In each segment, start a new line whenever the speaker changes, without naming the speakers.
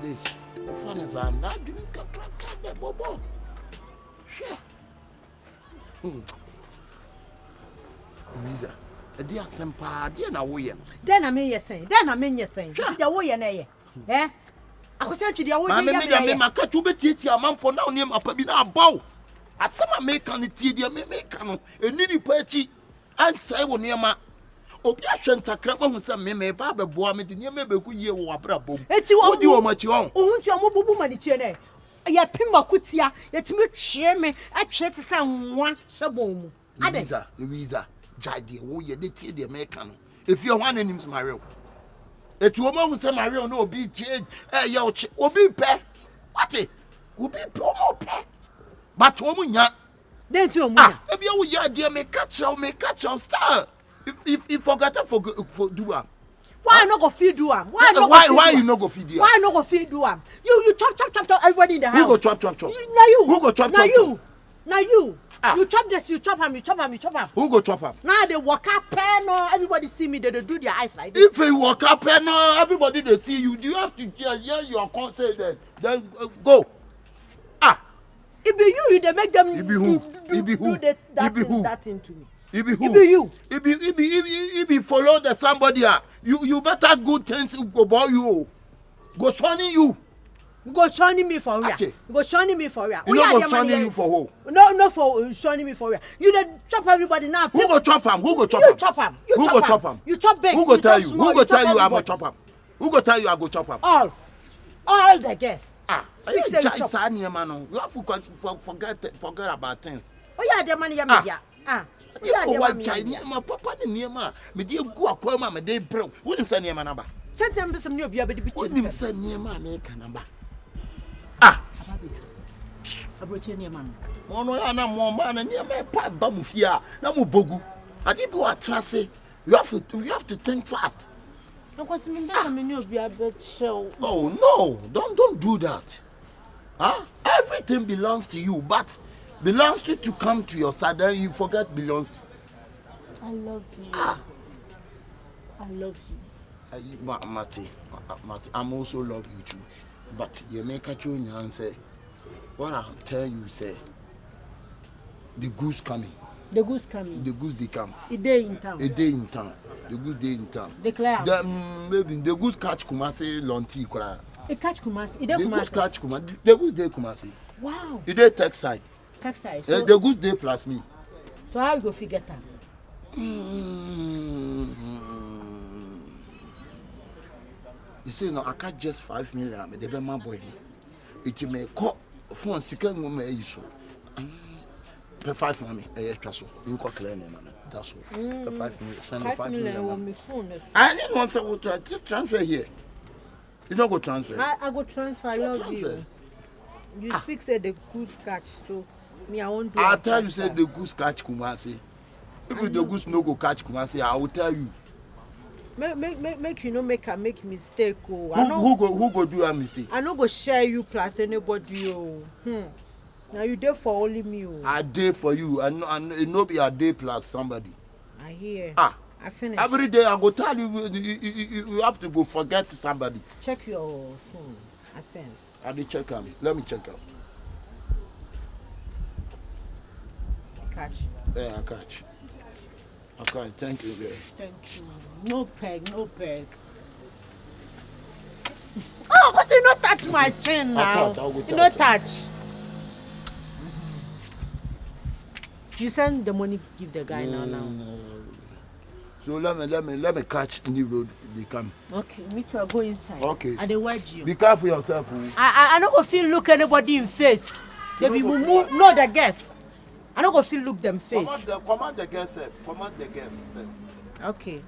this. Fun is I'm not doing the bobo. Sure. Louisa, a dear Sempa, dear na way.
Then I mean, you're saying, the way and eh? I was sent to the way.
I made my cat to be teacher, a man for now near my pabina bow. As some make on the tea, dear may make a needy party and say, well, near my Opiation Takraba was some meme, Baba Boamid, near maybe good year or Brabo.
It's you all
do much you own.
Oh, your woman, it's your name. Ya pimba kutia, yet me cheer me, I check someone, Sabom.
Louisa, Jadi, oh, you did the American. If you're one in him's Mario, it's woman who say Mario no be change, yo, will be pay. What it will be promo pay. But woman, ya,
then to
maybe you, dear, make catch on star. If you forgot for do
why not go feed do
why you not go feed
why not go feed do you chop everybody in the house
who go chop
now you
who go chop
now you you chop this you chop him
who go chop him
now they walk up no everybody see me they do their eyes like this
if you walk up no everybody they see you do you have to hear your consent then go
it be you they make them
it be who
that thing to me.
It be who?
It be you.
It be follow the somebody. You better good things go boy you. Go shunning you.
Go shunning me for real. Go shunning me for real.
You know go shunning you for who?
No for shunning me for real. You then chop everybody now.
Who go chop him?
You chop him.
Who go chop him?
You chop big.
Who go tell you? Who go tell you I go chop him? Who go tell you I go chop him?
All the guests.
You have to forget about things.
Oh yeah, the money yeah.
My papa the near ma, me dear go aqua, my day bro. Wouldn't send near my number.
Send him some new be
wouldn't send near my make a number.
A Britannia man.
Oh, no, I'm more man and near my pipe bamufia. No more bogu. I did go at Tracy. You have to think fast.
Oh
no, don't do that. Everything belongs to you, but belongs to come to your side, then you forget belongs to.
I love you. I love you.
Mati, I'm also love you too. But you make a tune and say, what I'm telling you, say, the goose coming.
The goose coming.
The goose they come.
A day in town.
A day in town. The goose day in town.
Declare.
Maybe the goose catch Kumasi Lonti Kura.
It catch Kumasi.
The goose catch Kumasi. The goose day Kumasi.
Wow.
It day textile.
Textile.
So the goose day plus me.
So how you go figure that?
You say no, I catch just 5 million. But they be my boy. It may call phone second woman issue. Per 5 money, so you can clear name. That's all. Per 5 million, send 5 million. I didn't want to transfer here. You don't go transfer.
I go transfer. I love transfer. You speak say the goose catch, so me I won't do.
I'll tell you say the goose catch Kumasi. If the goose no go catch Kumasi, I will tell you.
Make you no make mistake.
Who go do a mistake?
I no go share you plus anybody. Now you there for only me.
I day for you. I know be a day plus somebody.
I hear. I finish.
Every day I go tell you have to go forget somebody.
Check your phone. I send.
I did check out. Let me check out.
Catch.
Yeah, I catch. Okay, thank you, girl.
Thank you. No peg. Oh, but you not touch my chin now. You not touch. You send the money, give the guy now.
So let me catch in the road. They come.
Okay, me too. I go inside.
Okay.
And they word you.
Be careful yourself.
I don't go feel look anybody in face. They be move. No, the guest. I don't go feel look them face.
Command the guest. Command the guest.
Okay.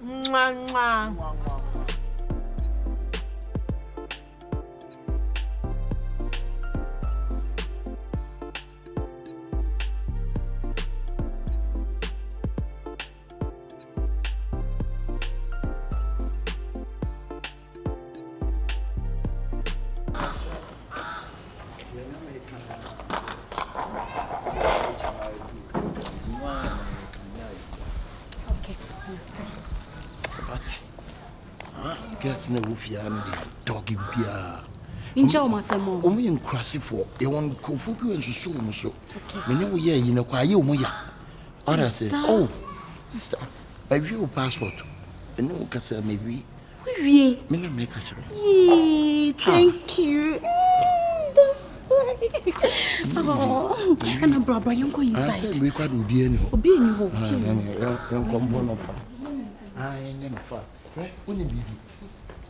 Mwah.
Guess no wufia no dey doggy bia.
Incha omasemo.
Omo yen krasi for e won kofu bi en so mo so. Me ne wo ye yi ne kwa ye omo ya. Ora say, "Oh, sister, I view passport." And no kasa me wi.
Wie?
Me na make a sure.
Yee, thank you. That's why. Oh, and a brother, you go inside.
I said we quite be any.
Obi ni ho.
Come no fa. Ah, no fa. Uni bibi.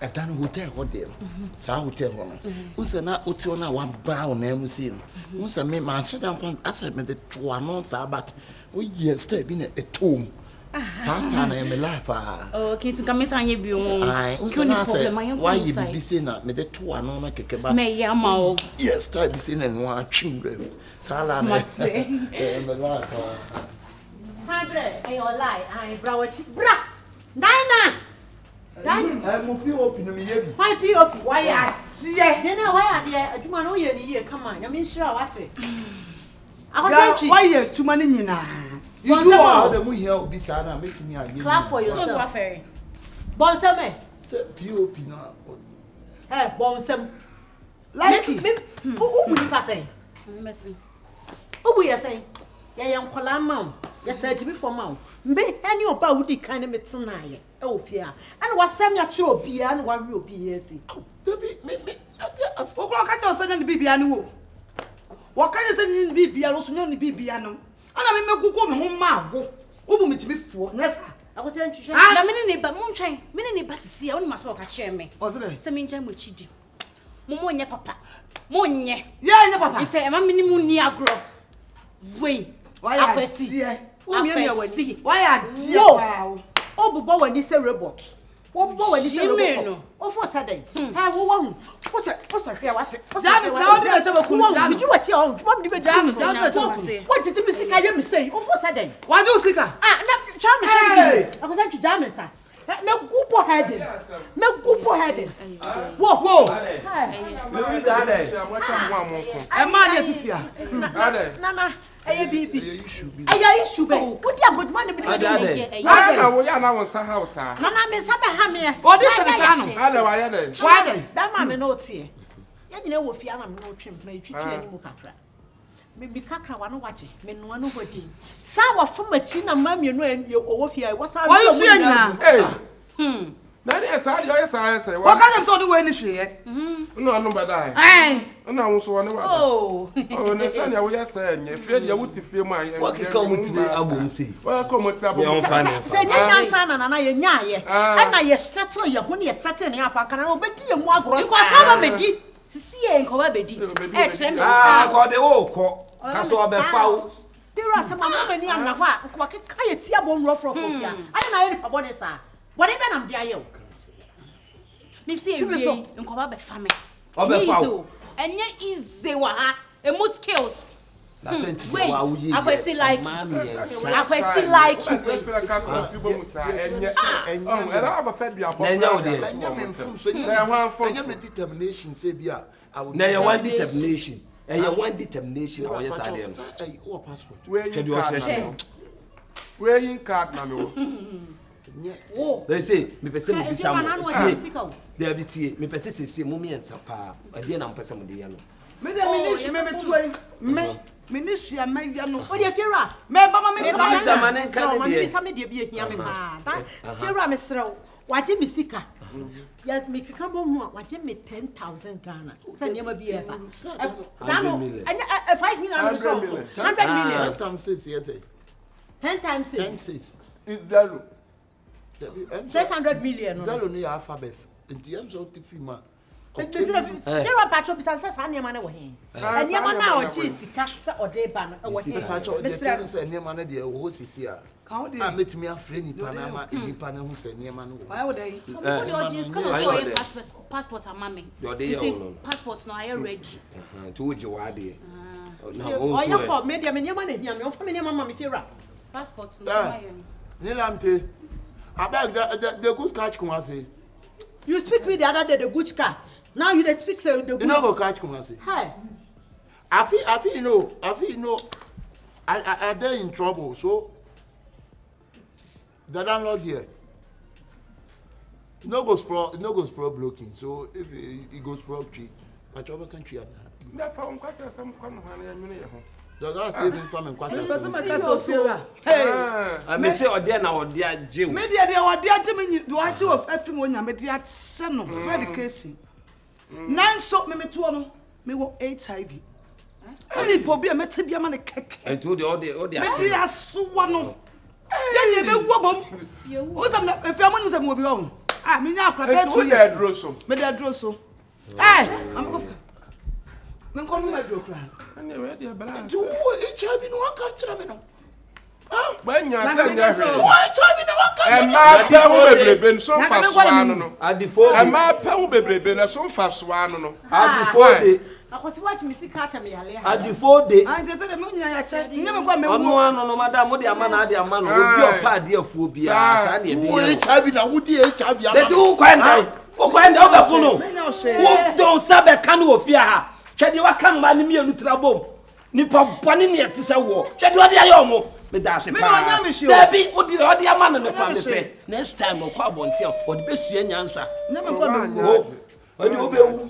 Adan hotel hotel. Sa hotel hono. Unse na hotel na wa ba o na mu si no. Unse me ma sheda fan asa me de to ano sa but o yes stay bi na etom. Fast time na me life ah.
Oh, kinti kamisa anye bi o.
Ai, unse na say why you bibi say na me de to ano na keke ba.
Me ya ma o.
Yes, stay bi say na no atwinre. Sala na. Me life ah.
Sandre, ayo lie. Ai brawachi. Bra. Nana. Dan,
mo POP no me ye bi.
why POP? Why are there? Then why are there? Aduma no ye ni ye. Come on, you mean sure what it? I was
Why you too many nyina? You
Bon
do
sama.
all.
The mu here obi sa na make me aye.
Clap for
So
yourself.
what fair?
Bonsame.
Say POP na.
Eh, bonsam.
Like
Me, who would you say?
Mercy.
Who would you say? Ya yan kwala ma. Ya say to be for ma. Mbe any oba wudi kan me tena ye. E ofia. And wasam ya che obi and wa wi obi yesi.
Me as
Okro ka tell say na bibia ni wo. Wo ka say ni bibia lo so ni bibia no. Ana me mekuko me ho ma wo. Wo bu mitimi fuo. Yes.
I was saying to
Na me ne ba mo ntwen. Me ne ba sisia woni maso ka kire me.
O se be.
Se me nchen mo chidi. Mo nye papa. Mo nye.
Yeah, nya papa.
Ite e ma me ni mu ni agro. Wei.
Why
Akwesi.
Akwesi.
Why are dear?
Whoa. Oh, bobo when he say robot. Oh, bobo when he say
Shimeno.
robot. Oh, for Saturday. Hey, wo what's that here? What's it?
Jam, now did I tell you?
Did you watch your own? What did you
Jam,
do?
jam,
What did you see? I am say. Oh, for Saturday.
Why do you sika?
Ah, na charm
Hey.
I was saying to German, sir. Me gupo headings. Me gupo headings.
Whoa.
Hey.
Louisa, ade.
E man dey tifia.
Nana, aye bibi.
you should be.
Aye issue be. What dia good man be
Ade, ade.
dey.
Ah, na wo ya na wo sa house ah.
Nana me sabe ha me.
O dey say say no.
Ade wa ya de.
Why dey?
That man me no tie. Ya nyina wo fia na me no twem na twitwi ani mu kakra. Me bi kakra wa no wache. Me no no hodi. Sa wa famachi na ma me no owo fia. Wo sa.
Why you swear nyina?
Eh. Na dey sa dey o sa say.
What kind of so do we ni hwe?
No anu badai.
Eh.
Na wo so woni wa.
Oh.
Oh, na sa na wo ya say nye fie dey wo ti fie mu aye.
Wa keka mu ti abom sei.
Wa ka mu ti abom.
Se nya nsa na na ye nya ye. Na ye settle ye ho ne ye settle ne apa kana obedi ye mu agro.
Iko asaba bedi. Sisi e nko ba bedi. E kire me.
Ah, ko de wo ko. Ka so obefa wo.
Tera se mama mani anna ho a ko keka ye ti abom rofro fofia. Ani na ye ni fa bone sa. Bode be nam dia ye o.
Me see e wie nko ba be fa me.
Obefa wo.
Enye easy wa ha. Emu skills.
Na senti
Wait,
wa wuye.
Akwesi like.
Mami yensa.
Akwesi like.
Feel ka ko ti bo mu sa enye. Oh, era ba fa bia bo.
Na nya wo de.
Anya me mfum so anya me determination say bia I will.
Na ye one determination. E ye one determination na wo ye sa de no.
Hey, o passport.
We
Ke de o hwehwe.
We yin card na me wo.
Oh.
They say me pese mo bisa mo.
Physical.
There be tie. Me pese sese mo me ensa pa. E de na mo pese mo de ye no.
Me dey me ni me tuai. Me ni hia me ya no.
O de fiera.
Me ba ma me
Come bisa ma ne
Ka
nka
ma
de
me
de.
bisa me de bi ehia me pa. Fiera me srew. Waje me sika. Ya me keka bo mu a waje me 10,000 Ghana. Say niam bi e ba. Dano, 5 million so. 100 million.
10 times 6 yes.
10 times
10
6.
6.
It's zero.
600 million.
Zero ni alphabet. Nti am so ti fi ma.
Zero patcho bi san sa niam na wo he. Niam na o chi sika sa o de ba no wo he.
Patcho de tell say niam na de wo sisi a.
Ka o dey.
A metimi afre ni pa na ma nipa na hu say niam na wo.
Why would they?
What the audience come
Why
for
would
your
they?
passport amame.
Yo de ye no.
Passport no are ready.
To wo je wa de. Na
O
wo
ya
so.
ko media me niam na hia me o fa me niam ma me fiera.
Passport no are.
Ni lamte. Abeg the good catch Kumasi.
You speak with the other day the good car. Now you dey speak say the good.
You no go catch Kumasi.
Hi.
I feel you know I they're in trouble, so the landlord here no go spoil blocking. So if he goes spoil tree, I trouble country.
That's how I'm quite some come on.
The guy said me from Quater.
I may say or dear now, dear Jim.
Maybe they are dear Jimmy, do I tell of everyone? I made the son of Freddy Casey. Nine soap me to me will HIV. I need to be a metibia man a cake.
And to the audio.
Maybe I saw one. Then you be wobble. What's up if your money is a movie on? I mean, I can't do that. Maybe I draw so. Hey, I'm going to my joke.
Anyway, dear, but I
do HIV in one country.
when you're saying,
Why HIV in one country?
and my pay will be so fast one.
At the 4
And my pay will be so fast one.
At the 4 day.
I was watching me see catch me earlier.
At the 4 day.
I just said the moon I check. Never got me
No, madam, what the man will be a party of phobia.
HIV now, would the HIV?
The two kind of don't sabe canoe of fear. Chadi wa kan ma ni mi enu trabom. Nipa boni ne yete se wo. Chadi wa dia yomo. Me da se pa. Debi odi ama no kwa me pe. Next time okwa abonte odi besua nyansa.
Never got me.
Odi obewu.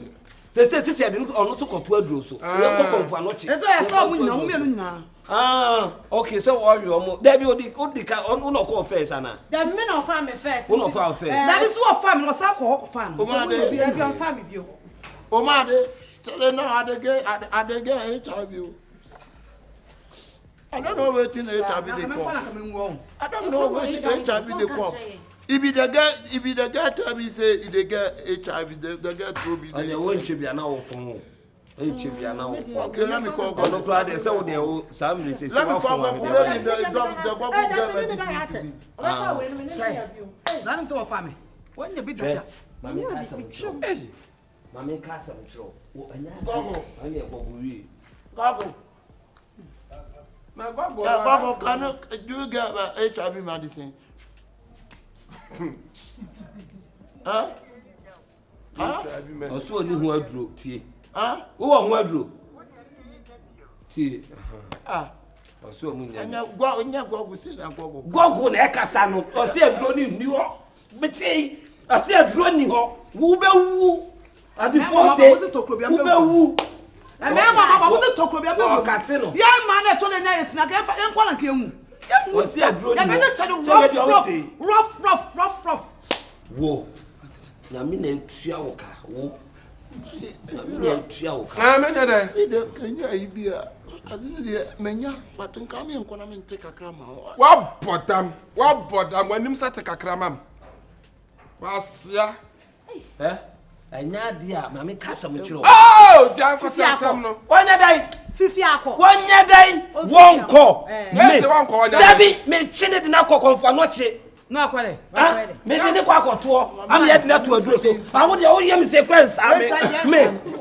Se ade ono to koto aduro so. We ko konfu anochi.
Ese ya so mu nyina, mu me nyina.
Ah, okay, so worry omo. Debi odi ka ono ko first ana.
The men of family first.
Ono fa first.
That is what family wasako fan.
O ma de
Be on family bio.
O ma de tell no I dey get HIV. I don't know wetin HIV dey come. I don't know wetin HIV dey come. If the guy tell me say if they get HIV, the guy throw me.
And you won't be an hour from home.
Okay, let me call.
No crowd they say they some say
Let me call the
None to family. When you be doctor.
Mama class am tro.
Gogo.
Anya gogo.
Gogo.
Now, Gogo,
do you get HIV medicine? Huh?
Oso ni hu aduro tie.
Huh?
Wo wo hu aduro. Tie.
Ah.
Oso mu nya.
Nya gogo say na gogo.
Gogo na e kasa no. Oso aduro ni ho. Meti. Oso aduro ni ho. Wo be wu. Adifo de. Wo be wu.
And then mama was a tokobia.
Oh, Katino.
Young man, I told the nice snack and quality. Rough.
Whoa. Namine Tuaoka. Whoa. Namine Tuaoka.
Can you be a menya, but in coming and come take a cram.
what bottom when you start a cramam. Was ya?
Eh? Anya dia mama kasa mo chiro.
Oh, Jan for some no.
Onya dai.
Fifi akọ.
Onya dai. Wonko.
Yes, wonko.
Dabi me chine de na kokon no chi.
No akwale.
Ah, me de kwa akoto. Am yet na to aduro so. Awo de o yem sequence ame.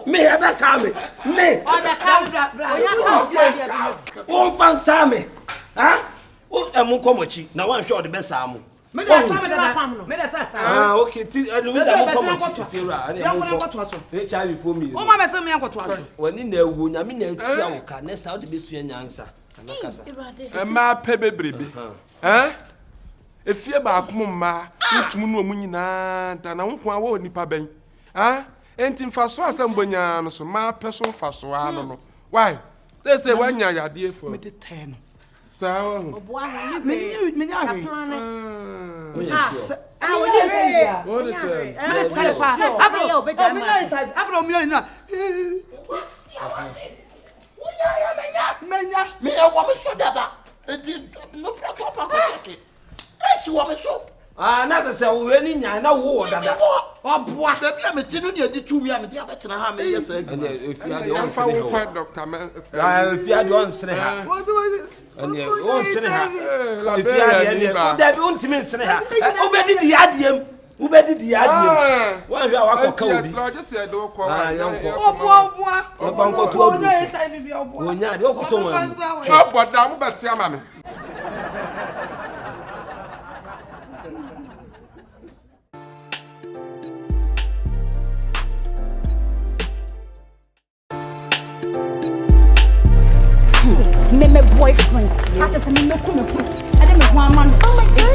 Me e be sa me. Me.
O be ka.
O fan sa me. Ah? O emu komochi na wan hwe o de be sa mo.
Me da sa.
Ah, okay. Louisa mo komochi fira. HIV for me.
O ma be se me ankoto aso.
Wani na ewu nyame na etua wo ka next how de be sua nyansa. Anakasa.
E ma pe bebrebe. Efie ba akomma ntum no mu nyina da na nko a wo nipa ben. Enti mfaso asem bonya no so ma pe so mfaso ano no. Why? They say wanya yade for.
Me de 10.
Sawa.
Obo ahụ
Me nyare.
What is it?
Afro million na. Menya.
Me I want so that no protocol check it. Esi wo me so.
Ah, na se we ni nya na wo dada.
Oboa. Da bia me ti no ne adi tu mi a me dia betena ha me yes e.
Efia de on
Fa
sene
wo
ha.
doctor man.
Ah, efia de on sene ha. Ane on sene ha.
La
Efia de o da bi on timi sene ha. Obedi di adiem. Obedi di adiem. Wan hwa wakoka obi. Ah, yanko.
Oboa.
O fa nko to obi. Wonya de o ko so wan.
Ha boda mo betia ma me.
My boyfriend. I just mean no come. I didn't want man. Oh my God.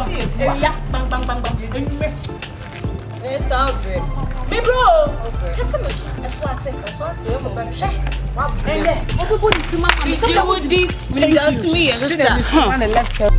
Yeah, bang, bang, bang, bang. Stop it. Me bro. That's what I said. And then, everybody see my mama.
That's me, sister.
On the left side.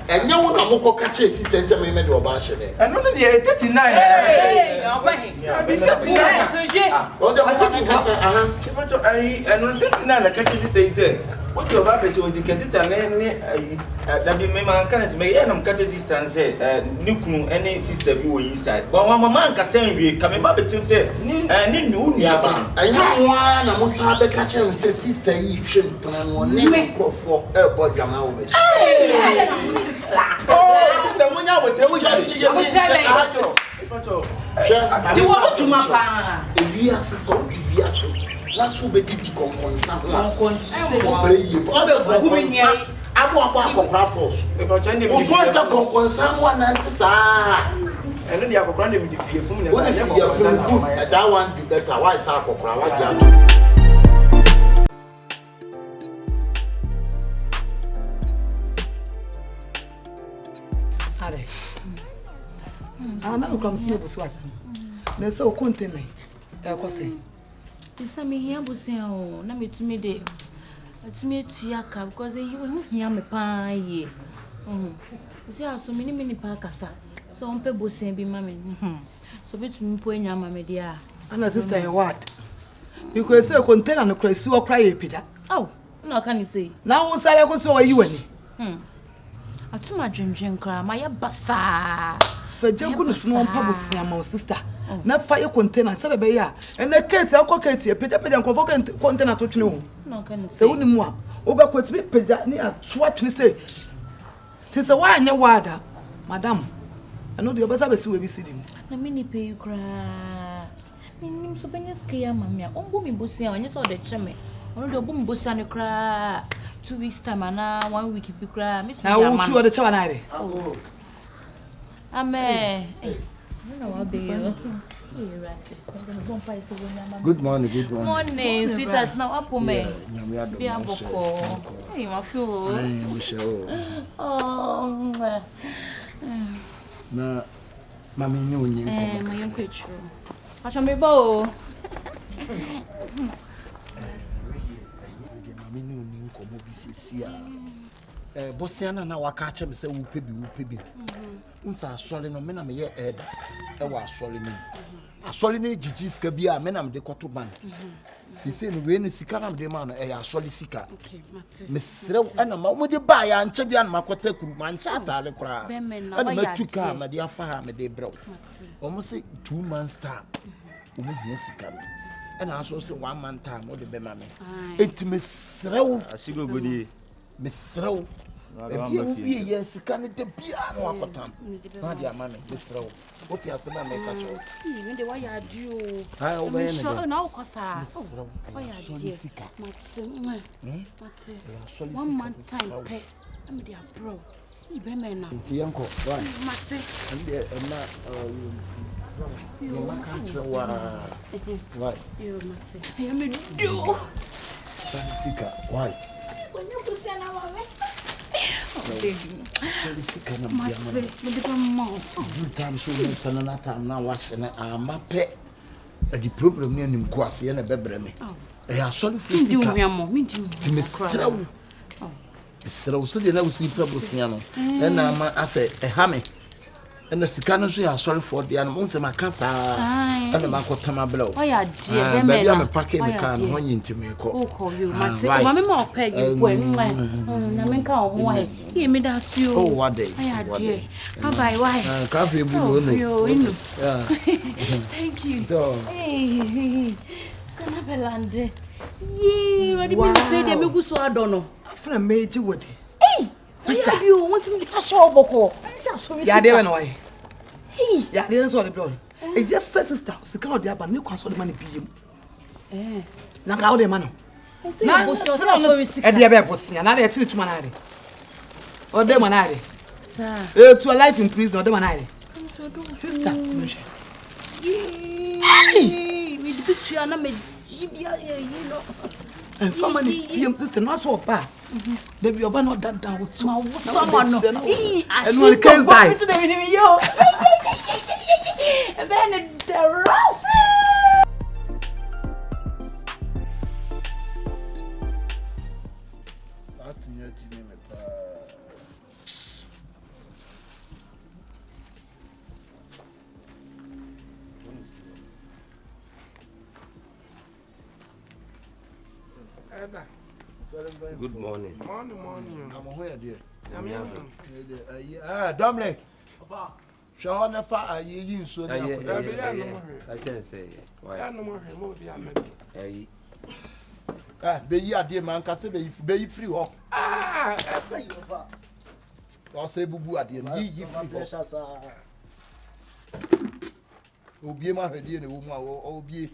And you want to go catch a sister and me do a bash. And only the 39. What your baby to the sister and that be my can't make them catch a sister and say, Nuku, any sister you inside. But one man can say, we come back to say, and in you, I know one, I must have a catcher and say, sister, you should plan one name for a boy. Oh, sister, when you will tell you want to my we are sister, we are last who be the concern. And then you have a brand new fear. What if you are feeling good? That one be better. Why is our
I'm not going to see you. There's so content.
It's me here, Bussio. Let me to me to yaka because you hear me pie. See, I so many parkasa. So on pay bossing be mammy. So between point your mammy, dear.
And a sister, what? You could say a container and a crazy or cry a pita.
Oh, no, can you say?
Now, I go so are you any?
I too much drink cry, my bassa.
For Jacob's no purpose, my sister. Not fire container, said a bear. And the cats are cockety, a pita and convocant container to know.
No, can you say?
So, only more. Over quits me, pija near swatch me say. 'Tis a wine, your water, madame. I know the others will be sitting.
The mini pay you cry. Minim so benya skia mamia. Ombo mi bosia onye so de cheme. Ono de obo mi bosia ne cry. 2 weeks time na 1 week if you cry.
Now, who two are the chavanade?
Amen. No, I'll be you.
Good morning, good morning.
Morning, sweetheart. Now up me. Be a boko. Hey, my feel.
Hey, Michelle.
Oh.
Na mami ni onye nko.
My young creature. I shall be bow.
Mami ni onye nko mo bi sisi a. Bosiana na waka ache me se wo pebi. Unsa asole no me na me ye eda. E wa asole ni. Asole ni jiji sika bi a me na me de koto bank. Sisi no we ni sika na me de ma no e ya asole sika.
Okay, mate.
Me serew na ma mo de ba ya nche bia na makota kuru man sha atale kura.
na
Ana
wa ya
matuka
tie.
ma de afa ha me de brew. Omo se 2 months time. Omo hia sika no. Ana aso se 1 month time o de be ma me. Enti me serew
Asigo godi.
me serew. Ebi obi ye sika ne de bia no akotam. Na de ama me serew. Wo fi ase na me ka so.
Me de wa ya di o.
Ai o be ne.
So na o kosa. Wa ya
So
di.
sika.
Mate. 1 month time pay. I'm the bro. You be me na.
Ti yanko. Why?
Mate.
Ande na you can't wa. Why?
You mate. Hey me do.
Sika. Why?
When you go say na wa me.
Sika na
Mate, me de pa mo.
every time so no sana na time na wash na amape the problem ne nim ko ase na bebre me e ya sorry for
Ndi
sika
wo mo, ndi wo.
ti me sraw so de na usi problem sia no e na ma ase e ha me e na sika no so ya sorry for de na mo se maka sa e na makotama bla
Wa ya di be me na.
ba bia me pack me kan ho nyinti me ko
O ko you mate. O ma me mo pa gi ko enwe. Na me ka ho wa. Ye me da si o.
oh what day
Wa ya di. Bye bye why?
ka fe bu no
Yo, you know.
yeah
Thank you.
so
Hey. Skana belande. Yee, wadi me pe de me guso adono.
After a major woody.
Hey, sister, you want me to show boko?
Yeah, they went away. Hey, yeah, they didn't blood. It just says sister, the crowd there, but no console money be him. Now, how the man? Now, and the other was another 2 manade. Or the manade.
Sir.
To a life in prison, or the manade. Sister,
Hey, me the you na me jibia you know.
and family, PM sister, not so bad. They be about not that down with
Ma wo someone no.
And when the case died.
Yo. Ben the rough.
last year to me
Good morning.
Morning.
I'm here dear.
Yamiya.
Dominic. Show na fa ayi so na
Yeah,
ko.
I can say why.
Ya no mo hwe mo bi amen.
Hey,
Be yi ade man ka se be yi free ho.
Ese yo fa.
O se bubu ade yi free ho. Obie ma hwede ne wo mu a obie.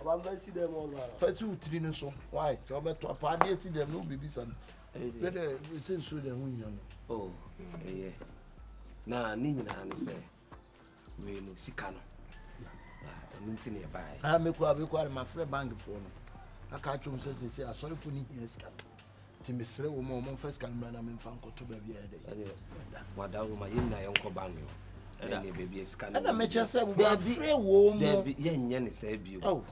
Abamba si dem all.
First you three no so. Why? So be to pa ade si dem no baby san. Be de se so de hu yan.
oh, yeah. Na ni nyina ne say we no sika no. Minti ne buy.
Me ko my friend bank for no. Aka twom se asori fo ni yes ka. Ti mesre wo mo first kan bra na me fan ko to ba bia de.
Wada wo ma yin na yon ko ban yo. baby scan.
And I make yourself free woman.
There be yen say bio. Oh,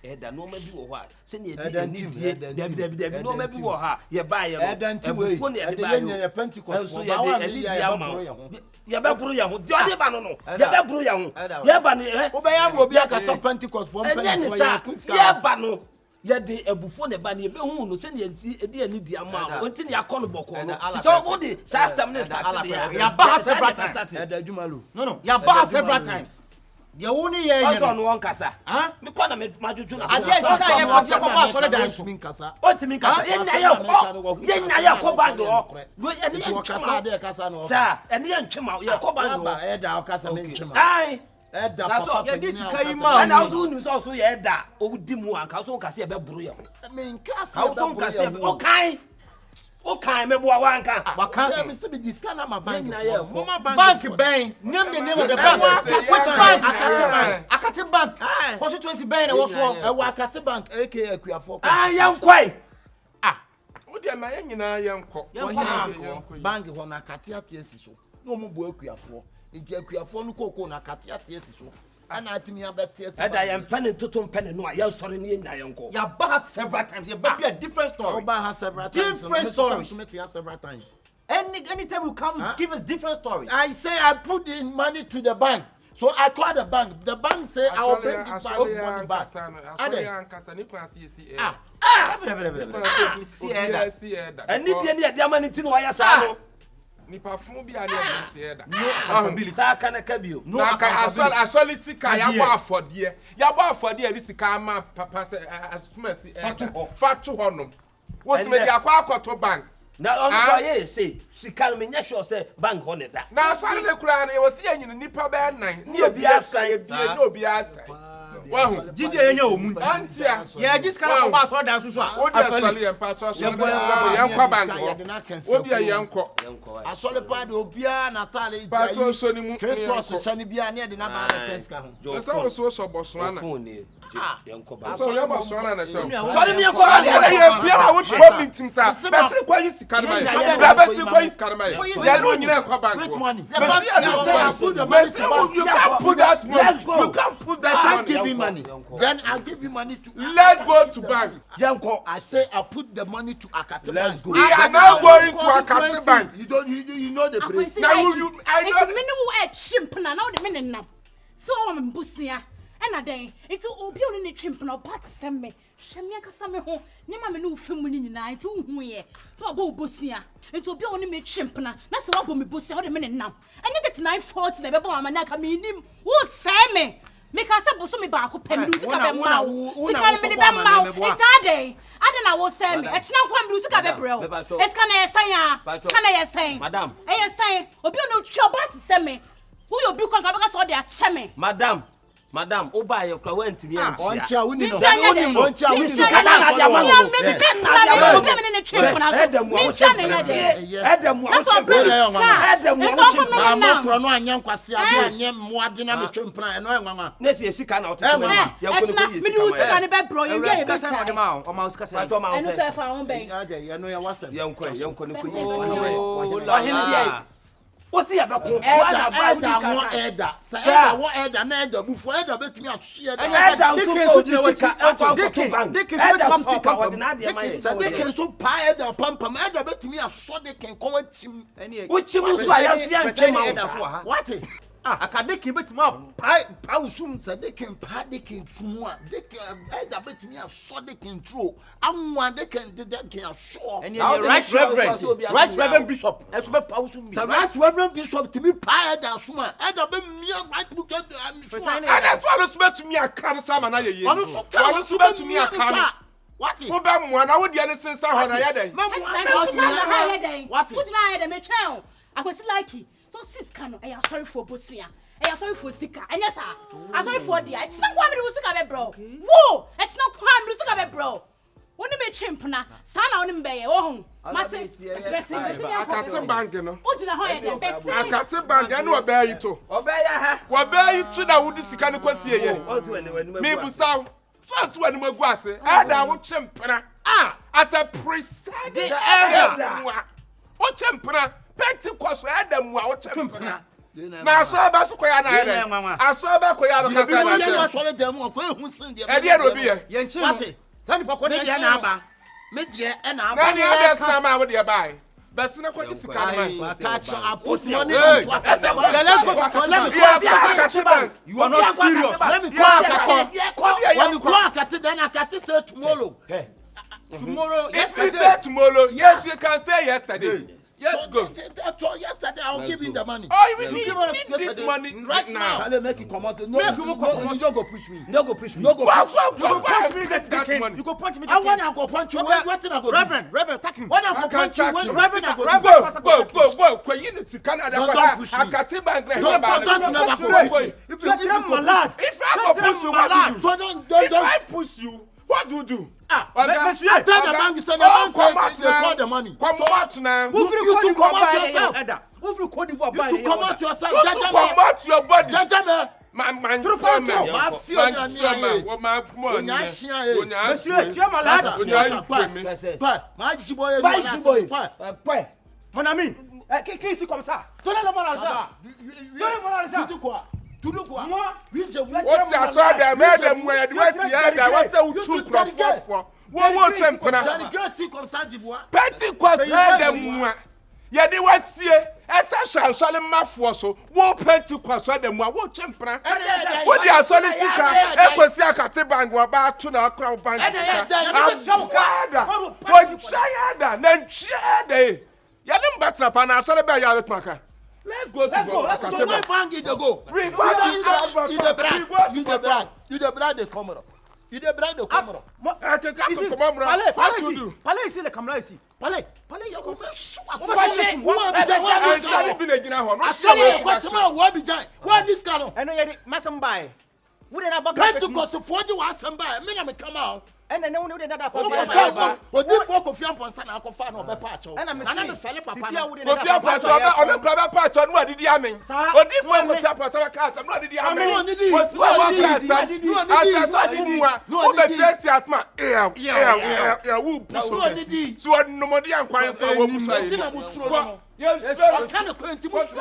Eda no maybe what. Send you there no maybe what. You buy your phone at the Pentecost. So ya be buru ya ho jode ba no ya be buru ya ho ya ba ne
obey am obi aka some Pentecost from Pentecost
ya ba no ya de ebufo ne ba ne be hu no se ne edi ani di ama onti ne akọ no boko no so go the system ne start there
ya ba several times no ya ba several times the only year
you no won kasa me kwa na me majuju na
ade sika ye kwa kwa so le dan so
o ti min kasa ye nya ye ko band o
ye kasa de kasa no
sa ene ye ntwema ye ko band o
ba da o kasa me ntwema
ai
da papa
ye di sika yi ma
na o tu ni so ye da o di mu an ka so kasa ye be buru ye
me nkasa
ka o to kasa o kan o kan me bo wanka
waka me se be discount na my bank
bank name the name of the bank which bank Akate bank constituency bank na wo so
Akate bank aka Akuafo
yankwai
o de ma nyina yanko
bank ho na Akate atiesi so no mo bo Akuafo nti Akuafo no koko na Akate atiesi so ana atimi abetiesi
ada yan pen totom pen no ya sori ne nya yanko
ya ba several times ya be a different story
Oba has several times
different stories
several times
anytime you come give us different stories
I say I put in money to the bank. So I call the bank say I will bring the money back.
And need the money to why no.
Nipa fun bi ani e se da.
No accountability. Sa kana kabio.
No asoli sika ya bo afode. Ya bo afode e sika ma papa se asumasi fatu honom. Wo se me dia kwa akoto bank.
Na on go ye say sika me nya sure say bank ho ne da.
Na asali le kura na e wo se anyini nipa be 9. Ni obi asan e obi asan. Wahu
jide yenya omunti
antia
ye giskala ko ba so dan susu a
odi asoli en patro asoli yankwa bank odi yanko
asoli pa de obia natale
patro so ni mu
Christos sani bia na de na ba na kenska ho
so so boso ana
yanko ba
so ya boso ana na so
sorry me yanko
ya bia a wo problem tim ta besi kwa yi sika ma ya besi kwa yi sika ma ya no nyina yakwa bank
which money
you can't put that money you can't put that
money give me money then I'll give you money to
let's go to bank
yanko
I say I put the money to Akate bank
we are now going to Akate bank
you know the place
now you I know me no e chimpna na o de me nenam so o me busia e na den enti obi oni ne chimpna but semme hweme akasa me ho ne ma me no femu ni nyina enti hu ye so obo busia enti obi oni me chimpna na se wabo me busia o de me nenam enye 3940 na be bo amana ka me nim wo seme me ka se boso me ba ko pem du sika be ma sika me be ma it's ade na wo seme e kina kwa me du sika be brel e sika na yesan ya sika na yesan
madam
e yesan obi oni twa ba seme who you be kwa ka be ka so de a cheme
madam oba ye kwa wantimi ya
oncha wuni no
oncha wuni ka na dia ma no me ka obi me ne twa na so me ncha ne ya de
edem wa
so
na kro no anya nkwase aso anya moade na me twempna eno enwanwa
na se sika na ototo ya ko no
me du sika ne be bro ye ye be
sika na ma o ma sika sa
eno se fa won ben
ya no ya wasem
yanko ne ko yi o si abeko wa na ba udi ka
eda sa eda wo eda na eda bufo eda betumi ahwe
eda so jina waka dikin so ka wodi na de ma ye
sa dikin so pa eda pampam eda betumi aso dikin ko watim
wo chimu so ya nke ma
eda so ha
what
akadeki betumi pa usum
sa dikin pa dikin tumu a dikin eda betumi aso dikin tro anwa dikin aso
and right reverend bishop eso be pa usum
sa right reverend bishop timi pa eda suma eda be mia right book
and that's why so betumi aka no sama na ye
ono so betumi aka what
wo be mo na wo de ne sensa ho na ya den
what na ya den me twen akwesi like so sis kan e ya sorry for bosia e ya sorry for sika enye sa I sorry for dia e china kwa me do sika be bro wo e china kwa me do sika be bro woni me chimpna sa na woni mbeye wo hu mate
Akate bank no
o jina ho ye dem be say
Akate bank na oba yi to na wudi sika ne kwasie ye me busaw so wani magu ase ada wo chimpna as a presiding elder o chimpna Pentecost Adam wa o chimpna na so ba so koya na ere aso ba koya no kasa ma
na so le dem ko ehun sin de
e de obi ye
ye nchi no tani pa ko de
na aba me de e na aba
na ni ade sna ma wo de bai but na ko isika ma
catch apos money
let's go to Akabenazer. You are not serious.
let me go Akabenazer. When you go Akabenazer, then Akabenazer say tomorrow.
Tomorrow,
yesterday, tomorrow. Yes, you can say yesterday. Yes, go.
Yesterday, I'll give him the money.
Oh, you need this money
right now. I'll make you come out. No, you don't go push me.
No go push me.
No go push me.
You go punch me that money. You go punch me.
I want to go punch you. What thing I go do?
Reverend, attack him.
When I go punch you, Reverend, I go do.
Go. You need to Canada.
Don't push me.
If I push you, what do you do?
Monsieur, I tell the bank, the bank said they call the money.
Come out now.
You to come out yourself.
You to
come out yourself.
You to come out your body.
Judgment.
Man,
Monsieur,
tu es malade. Mon ami, qui ici comme ça? Donnez-le-moi l'argent. Donnez-moi l'argent.
Tu dis quoi?
Moi,
what's your son there? Madam, where do I see that? What's the two for? What champion?
Comme ça, d'Ivoire.
Pentecost, madam. Ya de wasi esa shale mafo so wo Pentecost so dem wo champion. Wo di asole fika e kwesi akate bank wa ba to na akra bank. Wo chayada na nchede. Ya dem batra pa na asole be ya letmaka. Let's go.
So my bank is the go. You the brag the camera. You the brag the camera.
What you do?
Parlez ici les caméras ici. Parlez.
You go say what this kind of?
I know you masambai. Wo dey na ba
Pentecost for the was somebody. Me na me come out.
And then no dey na da
O di for Kofi Amponsa na akọfa na obepa acho.
And me
fele papa.
Kofi Amponsa ono kraba part onu adidi amen. O di for Kofi Amponsa ka asem no adidi amen. O si wa ka asem. Asa fumwa. O be chesi asma. Wu puso. So no modi ankwan wo puso yi. Yes,
I can't go into
Pentecost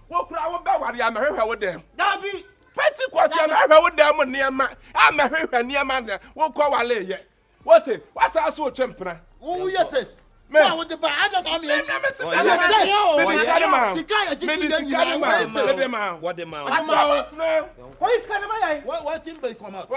wo kura wo ba wari amehwe wo dem dabi Pentecost amehwe wo dem niam amehwe niam wo ko wale ye what what's our champion?
Oh yes. Man, what the bad Adam me.
What the man?
What is kind of my?
What thing be come out?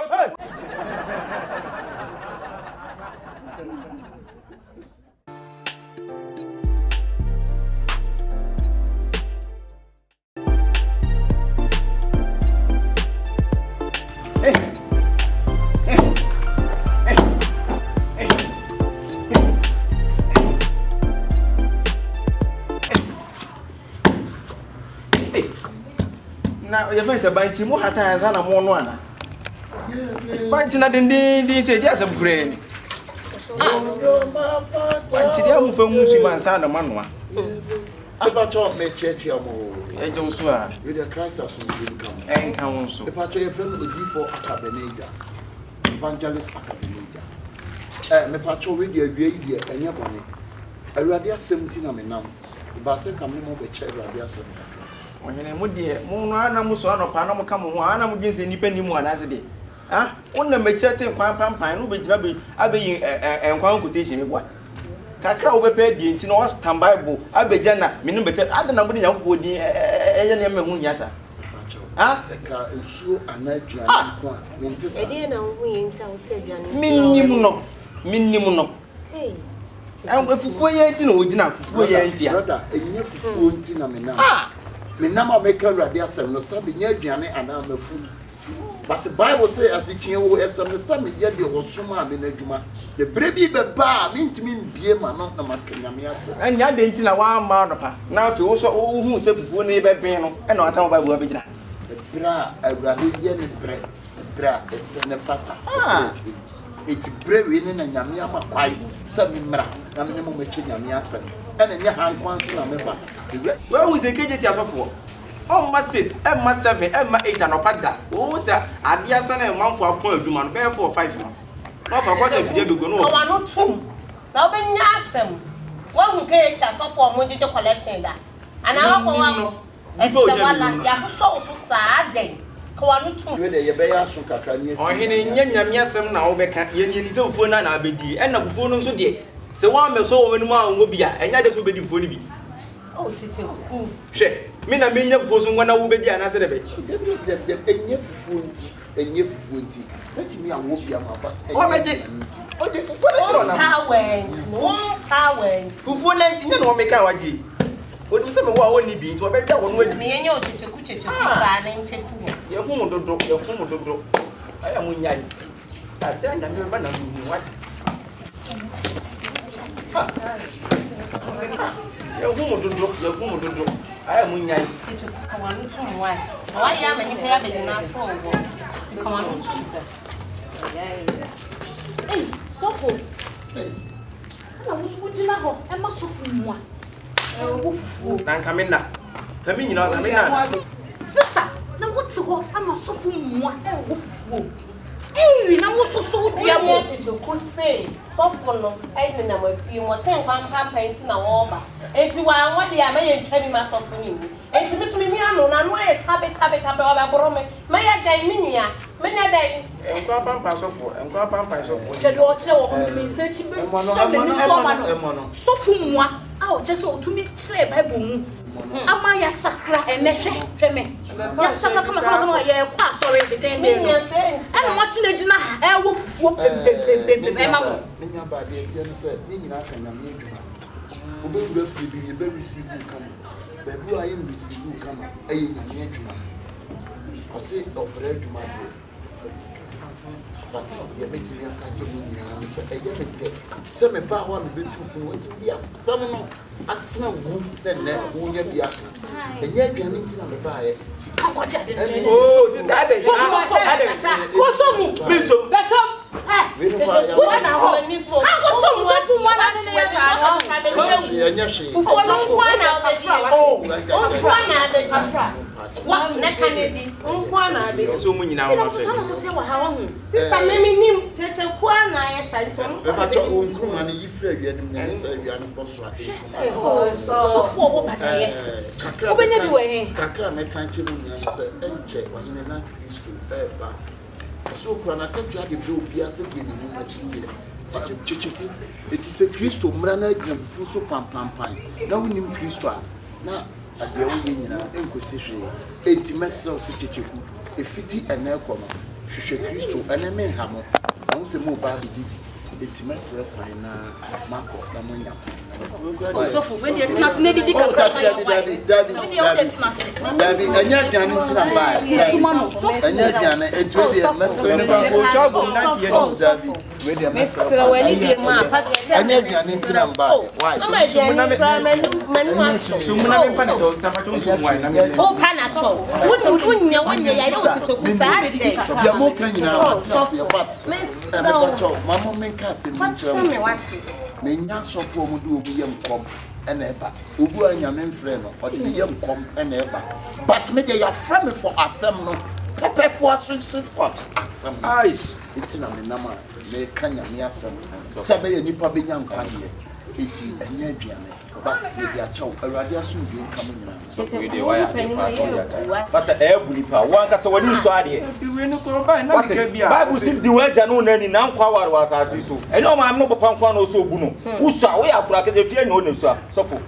Now your friends are buying you more than I want one. But you didn't say just a grain. But she didn't move Musiman son of Manua.
About your church, you
with
the Christ as soon come.
And council.
The patch your friend would be for Akabenazer, Evangelist Akabenazer. Me patcho with your baby and your money. I rather 17 of me now. The Basset coming over the chair, rather 17.
When you dear, Mona Muson or Panama come on, I'm against any penny more as a day. Ah, one of my chatting, Pine, who be Jabby, Abbey and quotation. What? Kaka overpaid the Intino Tambible, Abbey Jana, meaning better, I don't know what you would be a young yasa. Ah, the car is so a night drive. I didn't know who you tell said, Minimuno. Hey. And if we ain't no dinner for you, brother, and you for 14 of me now. Me nama make a radio sem no sabi nya aduane ana mafu but the Bible say at the chin wo esem no sabi ye de wo soma me na adwuma the brebi be ba me ntimi mbie ma no na makanyame ase anya de nti na wa ma no pa na afi wo so wo hu se fufuo ne be ben no e na watan Bible be gina bra awrade ye ne bra ese ne fata
It's brave in a Yamiama quite some mra, I mean, Yamia son, and then your hand wants to remember.
Where was the KJ for? Oh, my 6, Emma 7, Emma 8, and Opada. Oh, sir, I dear son and one for a point, you man, bear for 5. Not for course if you go no.
I want two. Now, Ben Yassam. One who gets us off for Mondial collection that. And I want so sad day.
Or in Yanyasam now, Yen so for an abedi, and of phone so dear. So one may so when one will be, and that will be for me.
Oh, Chicho,
She, Mina mean your for someone will be an answer.
And you funty. Let me a whoop your mother.
What I did? Oh, the
power.
Fufu 19 or make our G. What is some only be to a better one with
Me and your Chicho, and check
your home will drop, your home will drop. I am on Yan. I then I'm never what? Your home will drop, your home will drop. I am on Yan.
Why am I having enough for to come on Tuesday?
Hey, so for. I was watching a home, and must have one.
Come in now. Come in, you know,
Sister, now what's the home? I must have one. Hey, now what's so dear?
What could say? Softball, I didn't know if you want 10 campaigns in a warmer. And you are what the American telling myself for you. And to Miss Miniano, and why a tabby over Brome, may I die minia, many a day,
and Grandpa pass off for, and Grandpa pass off for
the daughter of the searching so from one. Oh, just so to me, slave by boom. Amaya Sacra and Neshe, Treme. Yes, Sacra, come on, yeah, quite sorry, the day. I'm watching the Jina, I will whoop Emma.
Baby, I am receiving you come. I say, but you make me a catch. Some about one bit too for it. Yes, some at some womb, then won't you be up? And yet you're not on the buy.
Oh, this that is
so when I catch you at the blue, Piazza gave me my city. It is a crystal, Mrana, and Fuso Pam Pam Pine. Now we name Crystal. Now, at the old Inquisition, 80 masters of Chichiku, a 50 and Elcoma, Shisha Crystal, and a man hammer. I was a mobile did. 80 masters of Pine, Marco, Lamonia.
So for when it's not needed, Debbie,
and yet, Janet, and yet, it's really a mess. Menya so for mu do obi yam kom ena eba obu anya men frɛ no ɔde ne yam kom ena eba but me dey ya frɛ me for asɛm no pepe for for asɛm ice itina me nama me kanya me asɛm sɛ be ye nipa be nya nkwaye eti anya aduane but me dey akyɛw awurade aso bi nka mo nyina
so we dey wire pass on ya fasa ebu nipa wanka sɛ wani nso ade
we no ko ba na me ka bia
bible sim di waja no nani na nkwa ware wasase so ɛne o ma me no papa nkwa no so obu no usa wo ya kura ke fie nya o ne so sɔfo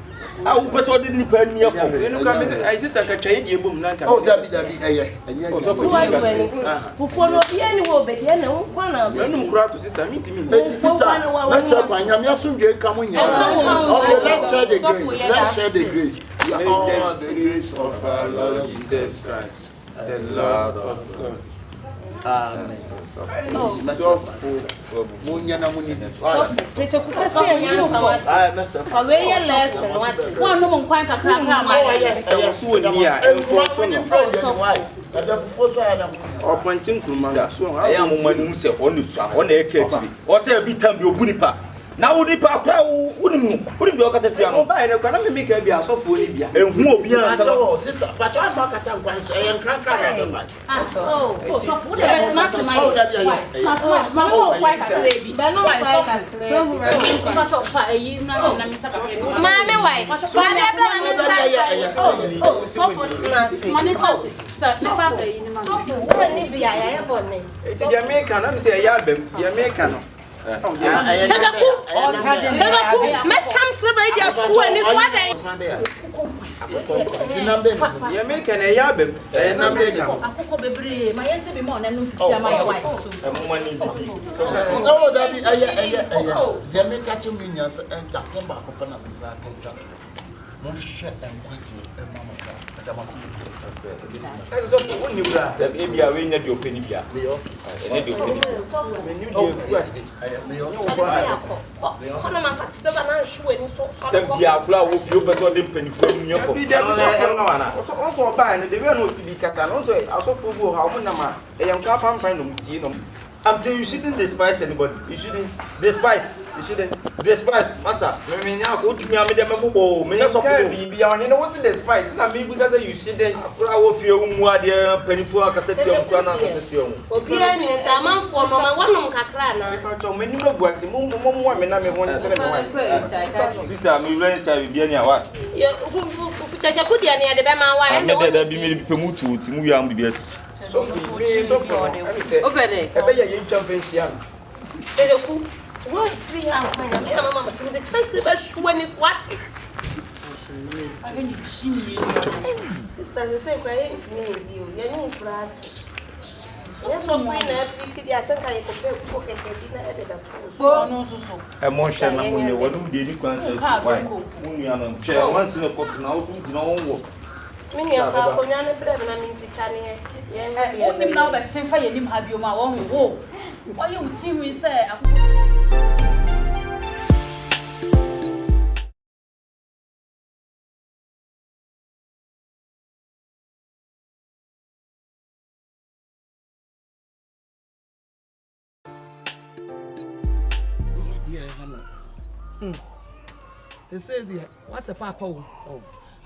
a wo pɛ so de nipa ni afɔ
we no ka me I sister ka twɛn die bom na nka
oh dabi ɛyɛ anya
fufu no bia ni wo be de na nkwa na be
no kura to sister me timi
sister let's share kwa nyame asomdwe ka mo nyina okay let's share the grace we are all the grace of our Lord Jesus Christ the Lord of God amen munya na muni
tete kufesi ya sawati kwa wewe lesson wati
one no nkwan kakra kakra ma
sister so ni a enforce no Ọpọntin kuruma so
I am woman say on the sun, on the kitchen. Or say every time you bunipa. Now would nipa wouldn't be okaseti am.
Ba ene kwa na me make be asofo ni bia.
Ehu obi answer.
Sister, but I mark at time so I am crank.
Oh, so food bet master my. Mama quite a baby. But no quite Mama why? Father so for snacks. Money sir, never go in man. When be I born.
It's Jamaica, I'm say yabem, Jamaica no.
Met comes the radio show and it's what
You make an yabem, and I'm making.
My yes be more than to see my wife.
Oh, daddy, they make catching minions and December open up his account. Monsieur and Quincy and Mamma.
Maybe I will not your penny here. I'm telling you shouldn't despise anybody. You shouldn't despise. You shouldn't despise. Master, me now go to me and me dem go. Me no support.
Be on, you know what's the spice? Now me say you shouldn't.
I will feel more there penny for a cassette of Grana.
Obiara ni sama for mama wonom kakra na.
Me ni no buasi mo me na me won tell me.
Sister, me learn say be any what?
Yo fu chacha kudi ani ade be ma wa e no.
Me dey be me pe mutu ti mu ya mu be.
So for I say.
Obere.
E be ye champion.
Ereku. What free out my mama the chance be when is what? I need to see you. Sister, the same cry is me with you. You know proud. Yes, so free na preach the asenta you compare pocket na e dey that.
No so.
Emotion na mo ne wonu dey ni kwan say why. Unu ya no share once in a pot na ofu di na wonwo.
Me ni aka ko nya ne brebe na me ntita ne ye.
Onim na be senfa ye nim ha bioma wo ho. Why you team we say
They say there, what's a papa? Oh,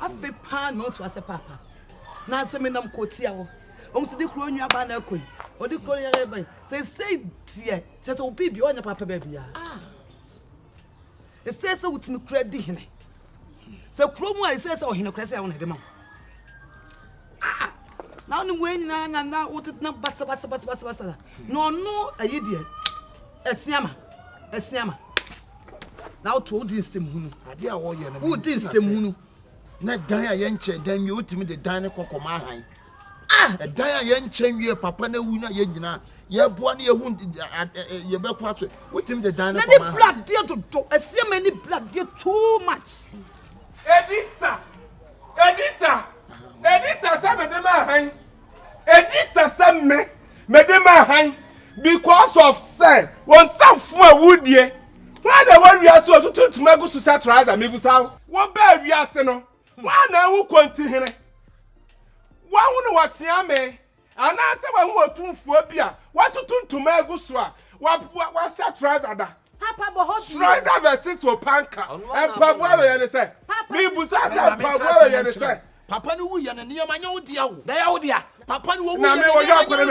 I feel pan not what's a papa. Now, some in them cotia. Almost the crown your banner queen, or the crown your baby. Say, dear, just will be beyond your papa baby. Ah, it says so with me credit. So, Cromwell says, oh, he no crazy on the mouth. Ah, now the way now, what it not bassa. No, a idiot. A Siama. Now told this to Munu. I dear warrior, who did the Munu? Not die a yenche, then you to me the diner cocoma. Ah, a die a yenche, ye papa no wuna yena. Yeboah, your wounded your breakfast. What him the diner? Blood dear to a see many blood dear too much.
Edisa, Medema, Edisa, some Medema High because of say, one some for wood ye. Why the one we are so to make us satirize and maybe sound? One bad we are no. Why now who continue? Why wouldn't what me? And I say one more tune for beer. What to make us what satirize other?
Papa bohot.
Strider versus for panka. And Papa, you say. Me Busasa, Papa, you say.
Papa no yan and near my own dear.
They are dear.
Papa no
na me wo yo kone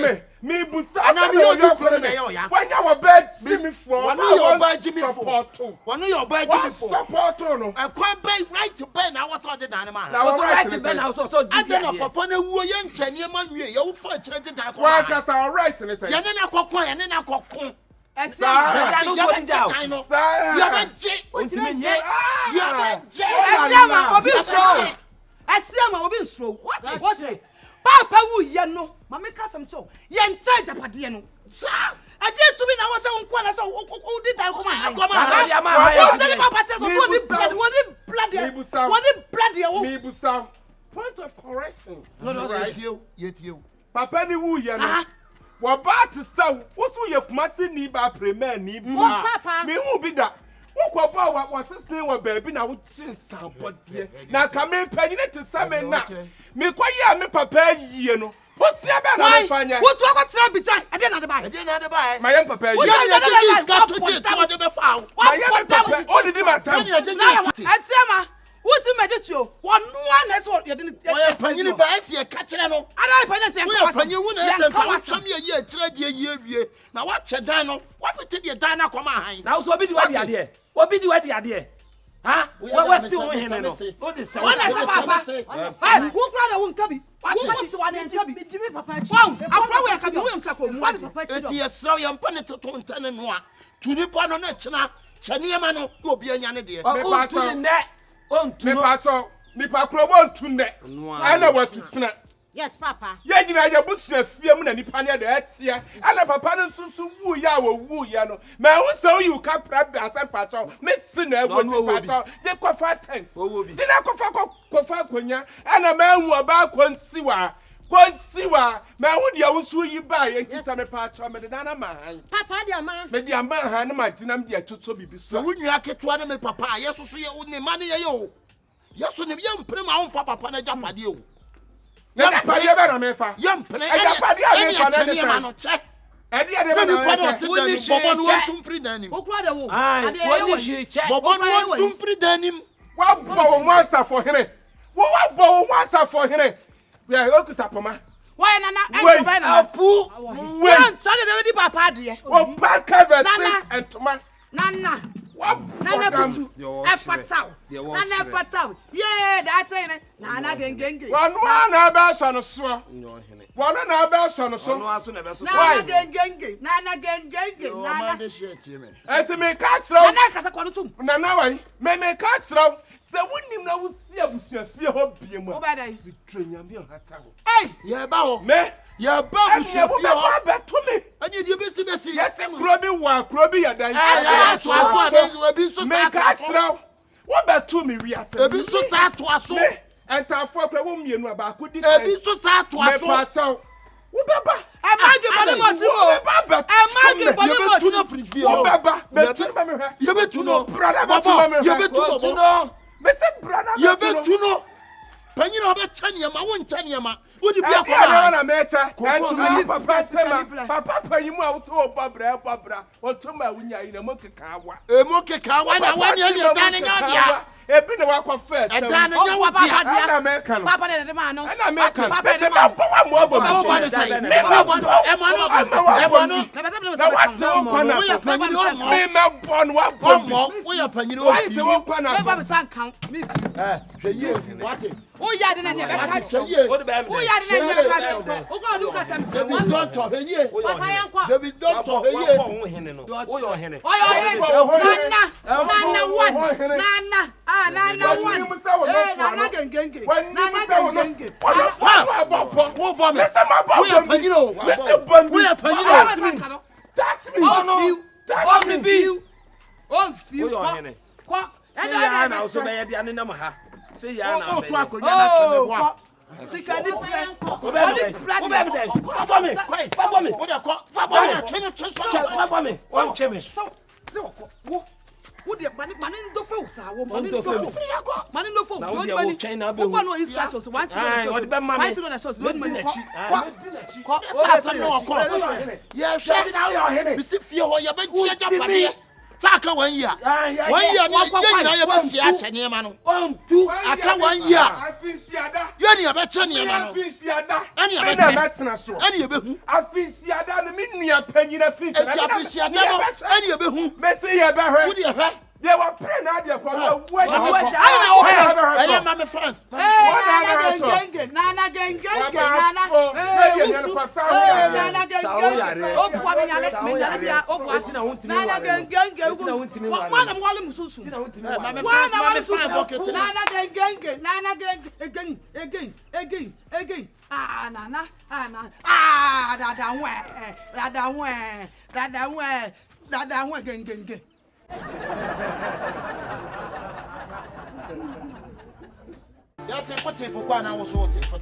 me me busa na me wo yo kone me when you were bed see me for
one your bed Jimmy for one your bed Jimmy for
support no
e kwa bed right to bed na was all the na man
was right to bed na so
I don't know papa na wo ye nche ne ma wie ye wo fa kire de dan ko
wa ka sa right ne say
ye ne na kokon ye ne na kokon
Sarah, no go down.
Sarah,
you be je
Ontime nye.
you be je
Asiama obi so what Papa wu ye no mama ka sam cho ye nta japade no sa ade to bi na wo se nko na so wo di dan ko ma papa say so to ni blood
me busa point of correction
no right you
papa ni wu ye no wo ba to say wo so ye kumase ni ba premier ni ba me hu bi da wo ko ba wa sesen wo baabi na wo chin sampo de na ka me panyi ne te same na Me kwa ya me papa yie no. What's the about my fanya?
What you got to be time? I didn't buy.
My young papa.
You got to get to the foul.
My young papa. Only the matter.
And Sama, what's the matter to you? One is what you didn't.
You buy a catcher. I don't pay you wouldn't some year, trade year. Now what's a dino? What would take your dino come behind?
Now, so be the idea. What be the idea? Huh? What's the one? What is the one?
Who won't come? What's the one and Toby? Wow, I'm probably a couple of
it's a slow young penny to 10 and 1. To Nippon on it, Chaniamano will be a yanadi.
Oh, to the net. On to
Nipa Crobon to net. I know what to snap.
Yes, Papa.
Yeah, you know, your boots are film and Nipania that's here. And a papa so woo ya woo yano. May I so you can't prep as a patrol. Miss Sinner will be the coffee tank. Did I coffee quenya and a man who about Consiwa. May would you sue you by and kiss a patron, Madame Man.
Papa, dear man.
Maybe a man, Hannah, my dinner, dear to be so.
Wouldn't you have to one of papa? Yes, so you only money. Yes, when you young put my own for papa and a jump at you.
Young Padia,
young penny, I check. And the other one for him. What bow for him? We are going to Tapoma.
Why not? Wait, sorry, the papa, dear.
Oh, Papa, and Toma.
Nana. Nana, yeah, that's it. Nana gang.
One about on a swore. One about on a swore.
Nana gang.
And to make cats throw. Nana, may make cats throw. So when you know, see a fear of being more bad, I betray your hey, yeah, bow, me, yeah, bow, back to me. And you see, yes, and Grubby one, Grubby, and I be so make cats throw. What about to me, we are so sad to us, and to fuck a woman about could be so sad to us. Baba, I might you know, brother, you know. Mr. Brother, you bet to know. Penny of a Tanyama, one Tanyama. Would you be a matter? Papa, you out to Barbara, or to my window in a monkey car. A monkey car, one year, dining out. A bit of our first, and American, Papa and the man, and American, oh, yeah, didn't catch you. Oh, yeah, didn't catch you. Oh, look at them. Don't talk here. David, don't talk here.
Say ya now.
Oh, oh, Taka 1 year. 1 year, I ever see a Chaniamano. 1, 2, I can 1 year. I feel Siada. Any of a Chaniamano. Any of a any of them. I feel Siada, the Minia Penny, a fish, and any of whom may say about her. They were praying out there for I don't know. France.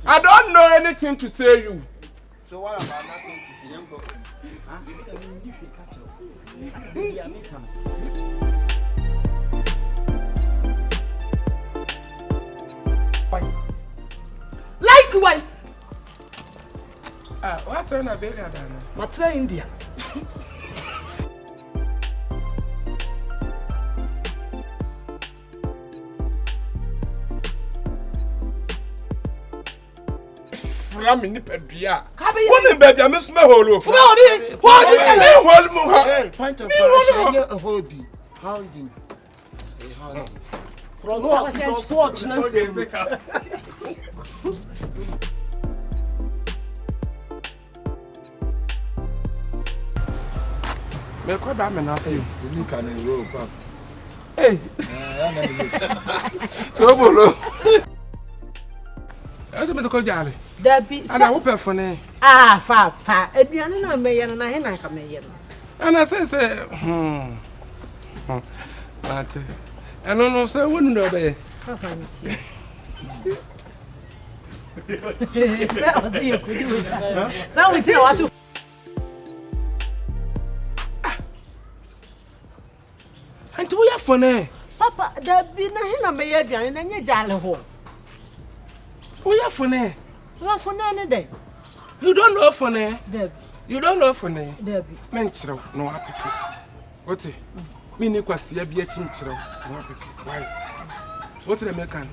I don't know anything to say you. So what about nothing to say?
Like why?
What on a baby Adana?
Matra India.
Flaming Pedria. Woman, baby, I miss my holo.
What
Hey, point of correction. Holding.
Me call that man as you.
You can roll back.
Hey. So bolo. I don't know Jali.
Debbie,
and I hope for ne.
Fa. Ediane na me yen na he na ka me yen.
And I say But I don't know say when no be.
Papa nti. That was you could do it. That we tell what to.
And we are for ne.
Papa, Debbie na he na me yen aduane na nye jale ho.
We are for ne.
What for any day?
You don't know for ne?
Debbie.
You don't know for ne?
Debbie.
Menchiro no apike. What it? Me ni kwasi abia chinchiro no apike. Why? What the mekan?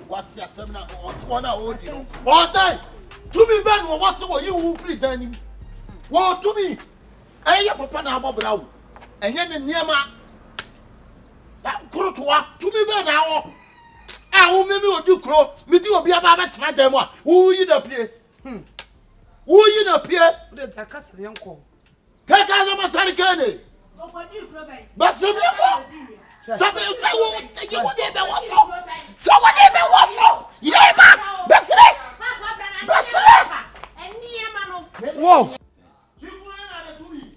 What's your seminar on all day? To me, Ben, what's what you will free then? What to me? Hey, papa na brow. And yet, near my Kurtua, to me, Ben, now. I will maybe do crow, me do be about that. Who you appear? Who you appear?
The Takas young call.
Take us a Masaricane. But some people. Some you would be also. So what they be also? Yeah,
Whoa.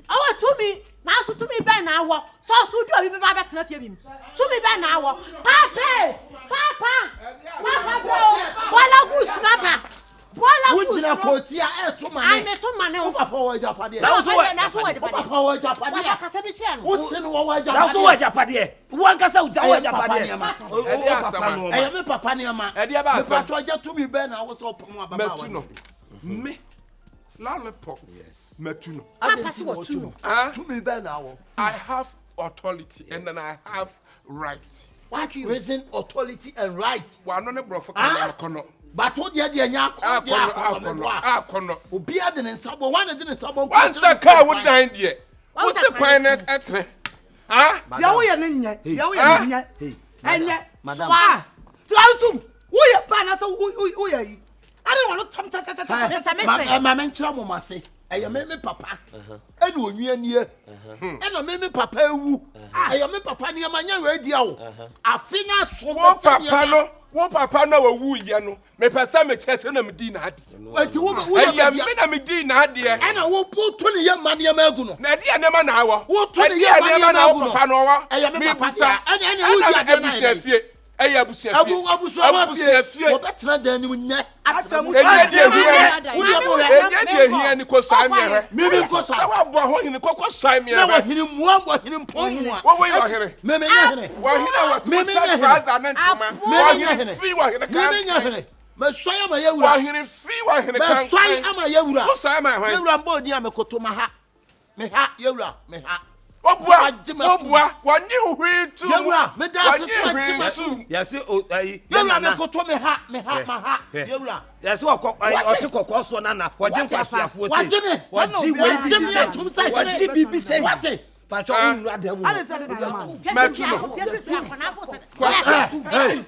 Oh, to me. Now so to me by now. So do you be back to him. To me by now. Papa. Wala who's snapper. Wala who's to my papa was Japan. That's what papa was Japan. That's
what Japan. One cast out Japan.
I am a papa near my idea to me, Ben. I was open about
me. Lollipop. Yes. Metuno.
To me, Ben. Now
I have authority and then I have rights.
What you raising authority and right?
Well, no, bro, for
but what the idea? Obia didn't sabo. One didn't sabo.
Once a car would dine yet. What's the point at me? Ah,
Yawiya, and yet,
Madam.
Lautum, we are banners. I don't want to
my man Chamo say. I am me papa. And when you near, and I me papa woo. I am me papa near my radio. I finish one papa no. One papa no woo yano. Me pasa me chest and I'm Medina. I am Medina, dear, and I will put 20 young money a maguno. Nadia never now. What 20 young money a maguno? I am me papa, and I will chef. I am chef. I will chef. That's not the new net. Obwa, one new way to
yes, that's what I took a course on Anna. What Pacho unra dem.
I didn't tell you that man.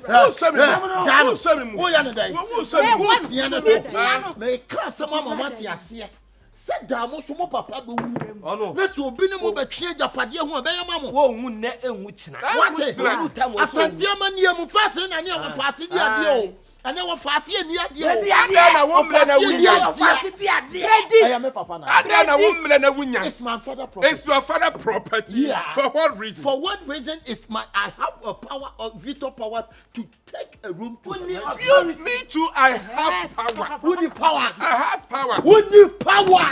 Who send me? Who send me?
Who yana dai?
Who send me?
Yana dai. Me ka sama mama ti ase. Se da mo so mo papa be wu.
Ono.
Na so obi ne mo be twe japade ho be yama mo.
Wo hu ne enwu china.
Asante amania mu fase na ne wo fase di ade o. Ane wo fase ani ade o.
Ada na wo mle na wunya.
Fase di ade.
I me papa na.
Ada na wo mle na wunya.
It's my father property.
It's your father property.
Yeah.
For what reason?
For what reason is I have a power of veto power to take a room to
Me too, I have power.
Who need power?
I have power.
Who need power?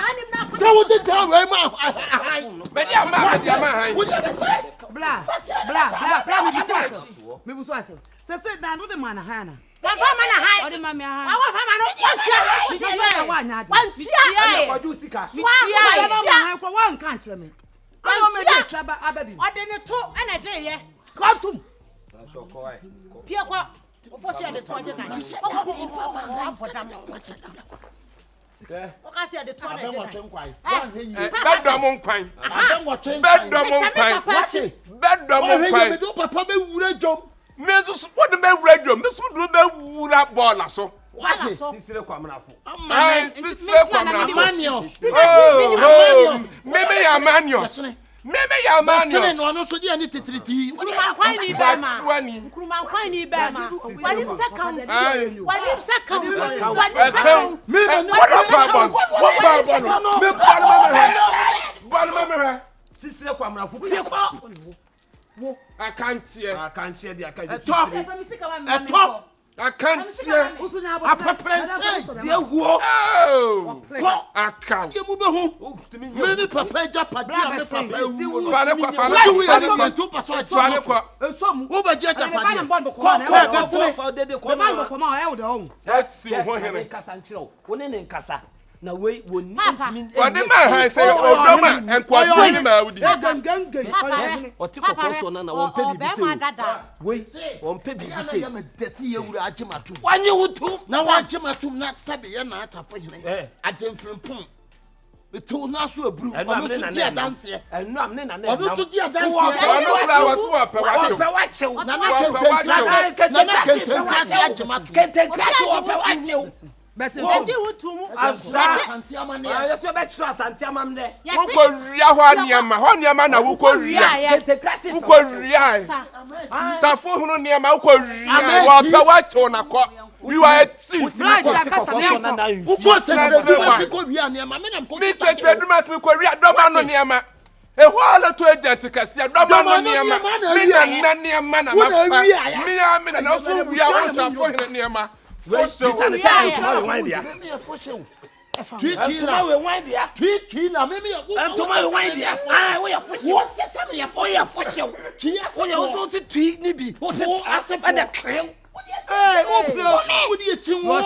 So what the time
But your man,
What you say?
Blah. Me buso ase. Se na no de man hana.
Wa fa man ha.
O de mama ha.
Wa fa man no.
Wa nya de.
Wantia.
Kwaju sika.
Wa ko wa nka nkyere me. Ayo me de traba ababi.
O de ne to na je ye.
Kontum.
Pacho ko ai.
Pia kwa. O fo se de to je na. O ka se de to na je na.
Bedom nkwan.
Me do papa be wura jom.
Me so what the be wura jom. Me so do be wura ball so.
What?
Sisire kwamnafo.
Sisire kwamnafo. Oh, maybe ya manio. Maybe ya manio.
No no so dia ni titriti.
Nkruma kwan ni be ma. Nkruma kwan ni be ma. Walim se kan. Walim se kan. Walim se kan.
Me
What
Sisire kwamnafo. Pie kwa.
Wo I can't hear.
I can't hear the akaji.
Top.
I can't hear.
Apaprense.
Dia wo.
Oh. I can't.
Ye mu be hu. Me papa japade me papa wu.
Fane kwa
Fane kwa.
Esom.
Wo ba je japade.
Let's see who here.
Nkasa nchiro. Woni ne nkasa. Na we woni.
Wadi ma han say odoma enkwatu ni ma wudi.
Oti kokoso na won pe bibi se. We won pe bibi se.
Ya me desi ye wura agimatu.
Wanye wutu.
Na wa agimatu na sabe ye na atafo hene. Agimfrimpum. Beto na so abru. Ono so dia dance.
Enu am ne na na.
Ono so dia dance.
Ono kula wasu ope
wachew.
Na kenten kasi agimatu.
Kenten kasi ope wachew.
Bese enti wutumu.
Asante amane.
Yeso be tro asante amamne.
Wuko ria ho niama na wuko ria.
Kenten kasi.
Wuko ria. Tafo hunu niama wuko ria. Wa pe wachew na ko. You are a thief.
Uko secretary ko ria niama me nam ko.
Me secretary ma ko ria do ma no niama. Ehwala to agent kasi do ma no niama. Me na niama na ma. Me na so ria wo tafo hunu niama.
Bisa ne sai tuma we wine dia.
Tuma
we wine dia.
Tuma me
tuma we wine dia. Ah, we ya foshe.
Wo se se me ya foshe.
We ya foshe.
We
ya wo to tui ni bi. Wo asef na krem.
Wo di echi wo.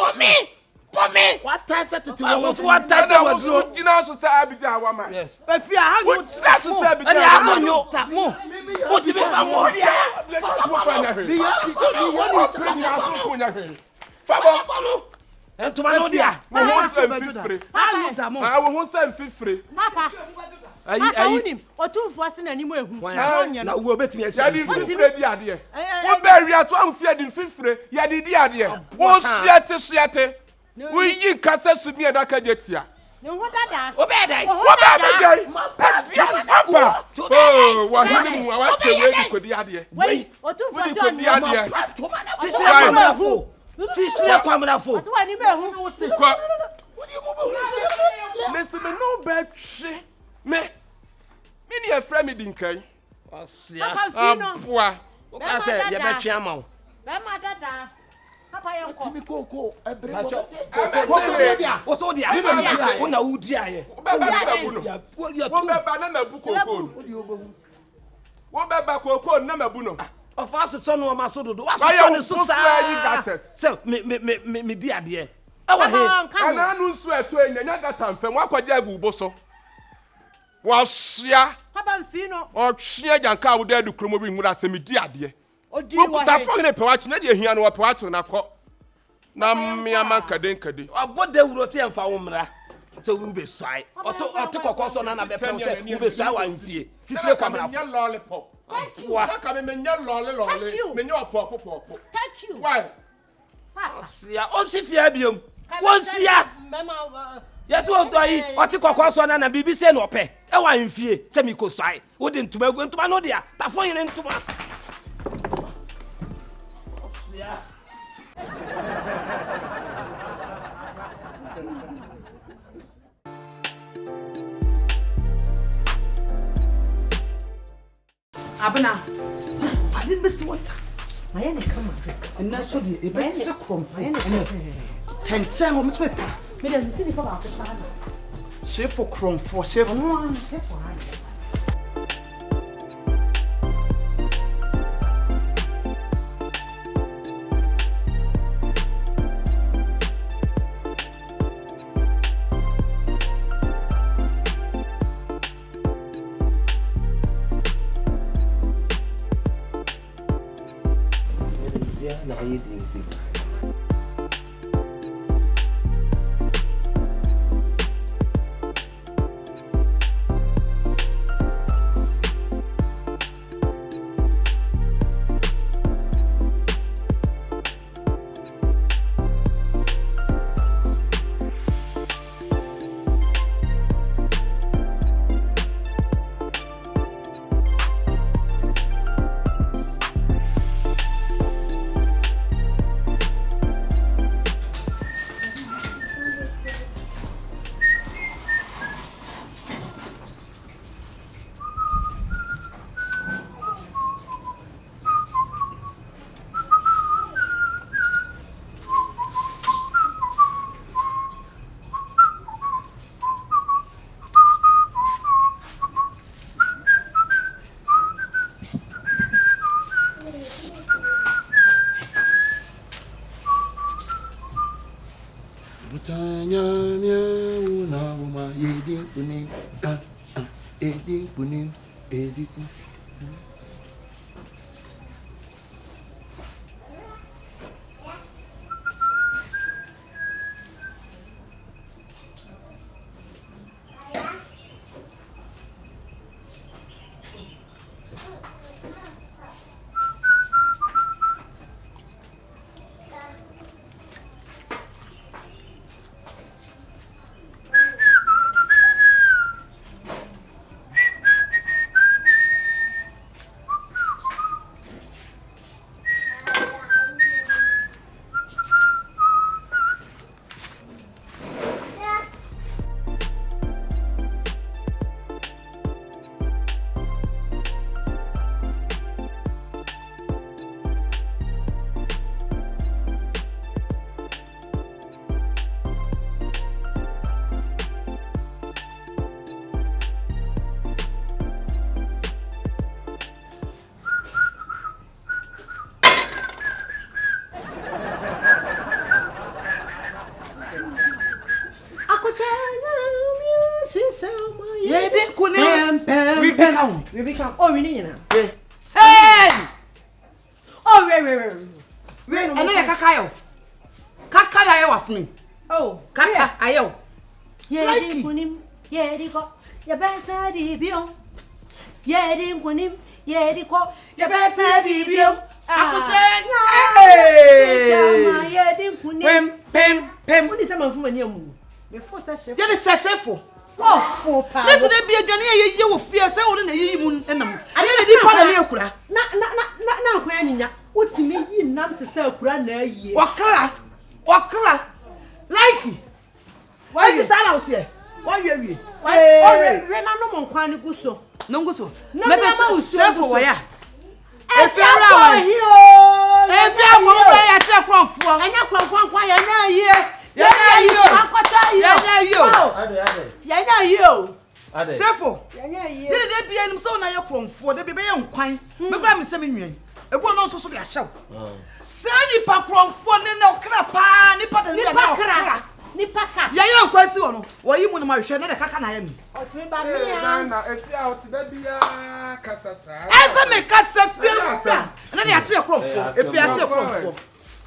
Come. What time set to
what time was
you know so say abija wa ma.
Yes.
If you are
What that to say abija.
Ani aso mo. What be fa mo dia.
Fabo.
Entuma no dia.
Wo ho fifre. Wo ho sem fifre.
Papa.
Ayi.
Unim. Otumfo ase na nimu ehu.
Na wo betimi ase.
Ya di fifre di ade. Wo be ria so am se di fifre, ya di ade. Wo siate. Wo yi kasa sumi e da ka jetia.
Ne ho dada.
Wo be dai.
Papa. Oh, wa hini mu wa se we di kodi ade.
Wei, otumfo ase
kodi ade.
Sisire kwamnafo.
Ase wa ni be hu.
Kwa. Listen me no be twe. Me ni e frame di nkai.
Osia.
Papa fino.
Boa.
O ka se ye be twe ama wo.
Be ma dada. Papa yanko.
Timi koko ebre
Pacho.
O so dia. O na udi aye.
Wo be ba na mabu koko. Wo be ba koko na mabu no.
Of us son no ma so dodo. Wa so ne so sa. So me di ade. Awa he.
Ana anu nso eto enya gata mfem akwaje agu bo so. Wa hia.
Papa mfino.
O hia janka wo da du kromo bi mu da se me di ade.
Odi wa he.
Wo ta fo ne pe wa na de hia no wa pe wa to na ko. Na me ama kade.
Oboda wuro se emfa wo mra. So we be shy. Oto kokoso na be pete. We be shy wa mfie. Sisire kwamra.
Me lollipop. What can me lolly? Me no pop.
Thank you.
Why?
Asia, o si fie biom. Won sia. Yes, won do yi. Oto kokoso na bibi se no pe. E wa mfie. Se mi ko shy. Wo de ntuma gu ntuma no dia. Tafo yin ntuma. Asia.
Abena, fadin besi wanta.
Maya ne kama.
Enna so de e be se kromfo. Tenchen ho msweta.
Me de misi ni fa ba ko pa.
Shifo kromfo, shifo.
No, shifo.
Na ayi din si.
We become oh we need na.
Hey!
Oh we.
Ene ya kaka yo. Kaka da yo wafuni.
Oh,
kaka ayo.
Ye di kunim, ye di ko. Ya ba sa di biom. Ye di kunim, ye di ko. Ya ba sa di biom.
Akuche. Hey!
Ye di kunim.
Pem.
Uni sa manfu mani amu. Me force chef.
Ye di sesefo.
Oh, for pa.
Let's be a journey ye wo fear say wo na yi mu enam. Ade na di pa na ne akura.
Na akura nyinya. Utimi yi nam te say akura na aye.
Wakra. Like. Why you stand out here? Why you?
Oh, we na no mon kwan gu so.
No gu so. Meta chef wo ya.
Efi ara wa.
Efi afo mo ba ya che kronfo.
Anya kronfo kwan ya na aye.
Yanya yo. Shefo. Did they be any so na your kronfo? They be young kwan. Me gra me se me nwen. Egu no to so be ahyew. Se ni pa kronfo ne na okra pa ni pa de na okra.
Ni paka.
Ya yan kwasi wo no. Wo yi mu no ma hwe na de kaka na ya mi.
O tumi ba mi ya.
Na efi out da bia kasasa.
Ese me kasafia. Na de ate kronfo. Efi ate kronfo.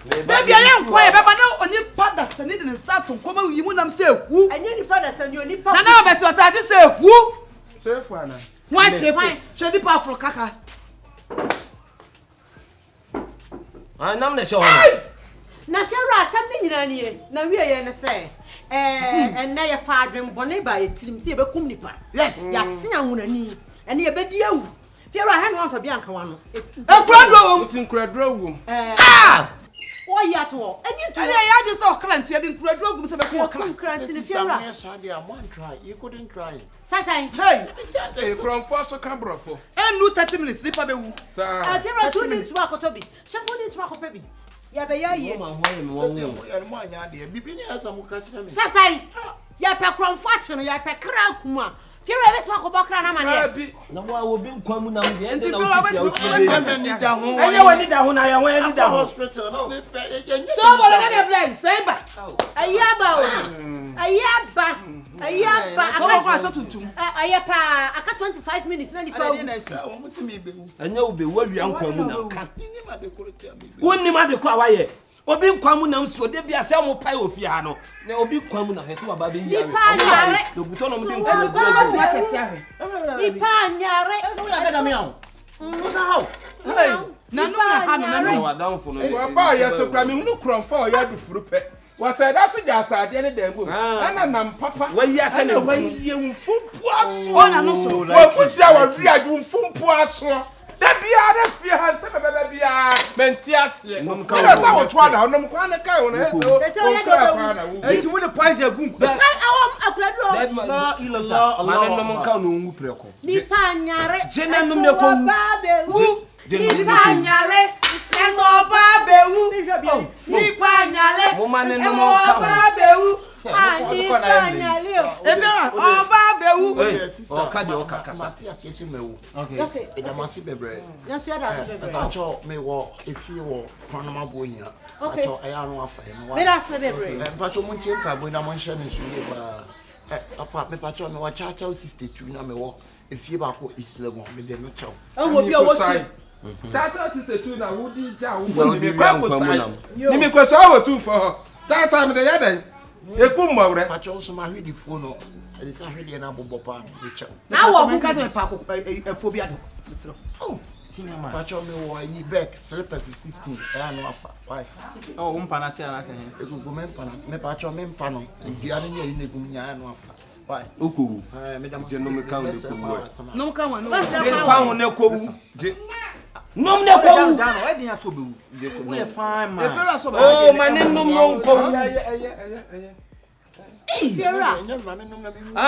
Baby, I am quiet, but now only father sending in Saturn. Come on, you wouldn't say who.
And you father send you any
papa. Now, I just say who.
Safe one.
Why safe? Show the power for Kaka.
I'm not sure.
Now, Sarah, something in here. Now we are say. And now your father and Bonnie by a team, Kumnipa. Yes, yes, and you bet you. Fear I had one for Bianca one.
A crowd room, incredible room.
Why you at all? And you
today I just saw Clancy, I didn't create room to be
Clancy. If you're
one try, you couldn't try.
Say,
hey, from first camera for.
And no 30 minutes, sleep a bit.
I feel like 2 minutes walk to be. Shuffle it, walk baby. Yeah, but yeah, Say, ya pe kron faction, ya pe kra kuma. Fear I bet walk about Crana man.
No, I will be coming out the end of
the
hospital.
So, what are they playing? Say back.
A yaba. I got 25 minutes.
And you'll be where you are coming now. One name at the choir. Obi kwamu nam so de bia se mo pai ofiano na obi kwamu na heso baba be yare no buto no mde nkwa
ni pa nyare
so ya beda me awo so how
na no na ha no na
wa down for no
wa ba yeso kra me hunu kronfo ya du furu pe wa say da so ja asade ne dem bo na nam papa
wa yi ache ne
wa yi mfumpu aso
o na no so
wa kusia wa wi adu mfumpu aso da bia da fie ha se bebe bia menti ase no sa wo twa na no kwa na kai wona so
enti wo the price agunku
la illallah allah no mon ka no ngu preko
ni pa nyare
jena num ne ko wu
ni pa nyale eso ba bewu ni pa nyale
mo mane no mon ka
ba bewu
ni pa nyale
o ba bewu
o ka de o ka kasa
Matias yesi mewu
okay
edamasi bebre
yes you are bebre
acho me wo efie wo kronoma bonya acho aya no afa no
me da se bebre
pacho mun tie pa bo na mon hye ne suye ba apa me pacho me wa cha 62 na me wo efie ba ko islegon me de no chaw
wo bi o wo
Tata 62 na wo di ja wo ni me kwa ko sai ni me kwa so wo tu for tata me de yadan eku mwawre
pacho so ma hwedi fo no e sa hwedi na bobo pa me chaw
na wo mun ka de pa ko phobia do
oh senior man
pacho me wo yi back slippers 16 aya no afa why
oh umpa na se ana se
egu me mpa na me pacho me mpa no bia ne yi ne gum nya no afa why
oku
me dam
je no me ka ne ko
no ka wa no
je kwa ne ko wu je nom ne ko wu
dan why din ya so be wu we fine man
oh mane nom no ko wu
Fiera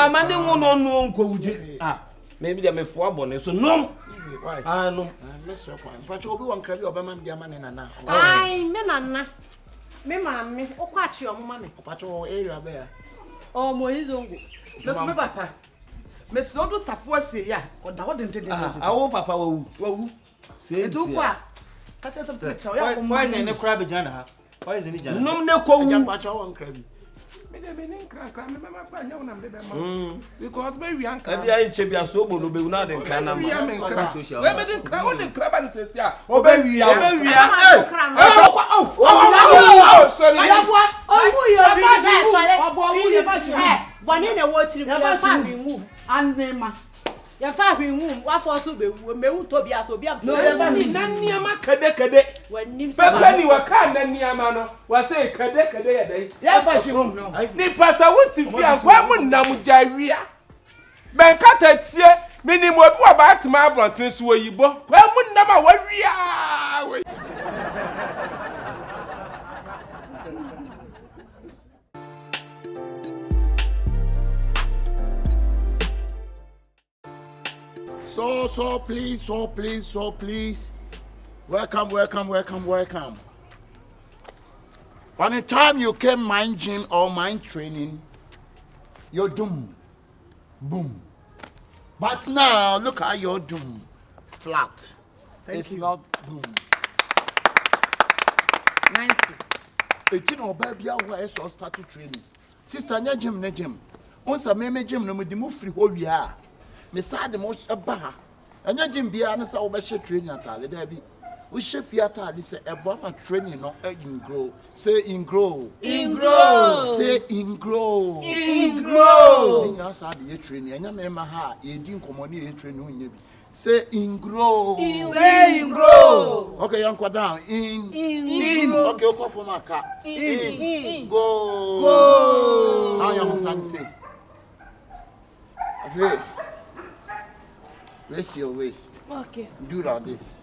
mane wu no no ko wu je maybe they me fo abone so nom
why
no
let's rock one pacho obi wan krabi obama dia mane na
ai me nana me mama o kwa chi o mama me
pacho area be ya
o mo izongo
me so me papa me so do tafo ase ya o da wo den
awo papa
wawu se tu kwa ka cha se me chawo ya ko mo
why ne kra be jana ha why is ni jana
nom ne ko wu
ja pacho wan krabi
me de me nkra me mama kwa nya wona me de ma because be wi anka
e bia nche bia so obo no be na de nkra na ma
we me de nkra wona nkra ba nsesi a
obewia
sorry
ayabwa owu yo bi sole obo owu yo ba boni na wo tiri ko fa mi mu
anema
ya fa hwinwu wa fo so be wu me wu to bia so bia
no ya fa ni naniama kede
wanim
pepe ni wa ka naniama no wa say kede ya dai
ya fa shi hom no
ni pasa wuti fi akwa mu nam jawia ben kata tie minimum obi wa ba atma abrontin so oyibo kwa mu nam a wawia
So please. Welcome. By the time you came mind gym or mind training, you're doomed. Boom. But now, look at your doom. Flat. It's not boom.
Nice.
It's in our baby, I saw start to training. Sister, nya gym. Once a meme gym, no me move free whole year. Me sad the most a bar. Anya gym be an sa obeshe training at all. There be.
We shift theater. This a bomb training no in grow. Say in grow.
In grow.
Say in grow.
In grow.
That's how the training. And you remember how you didn't come on the training. Say in grow.
Say in grow.
Okay, you go down. In. Okay, you go for my car. In. Go. How you understand? Say. Hey. Waste your waist.
Okay.
Do like this.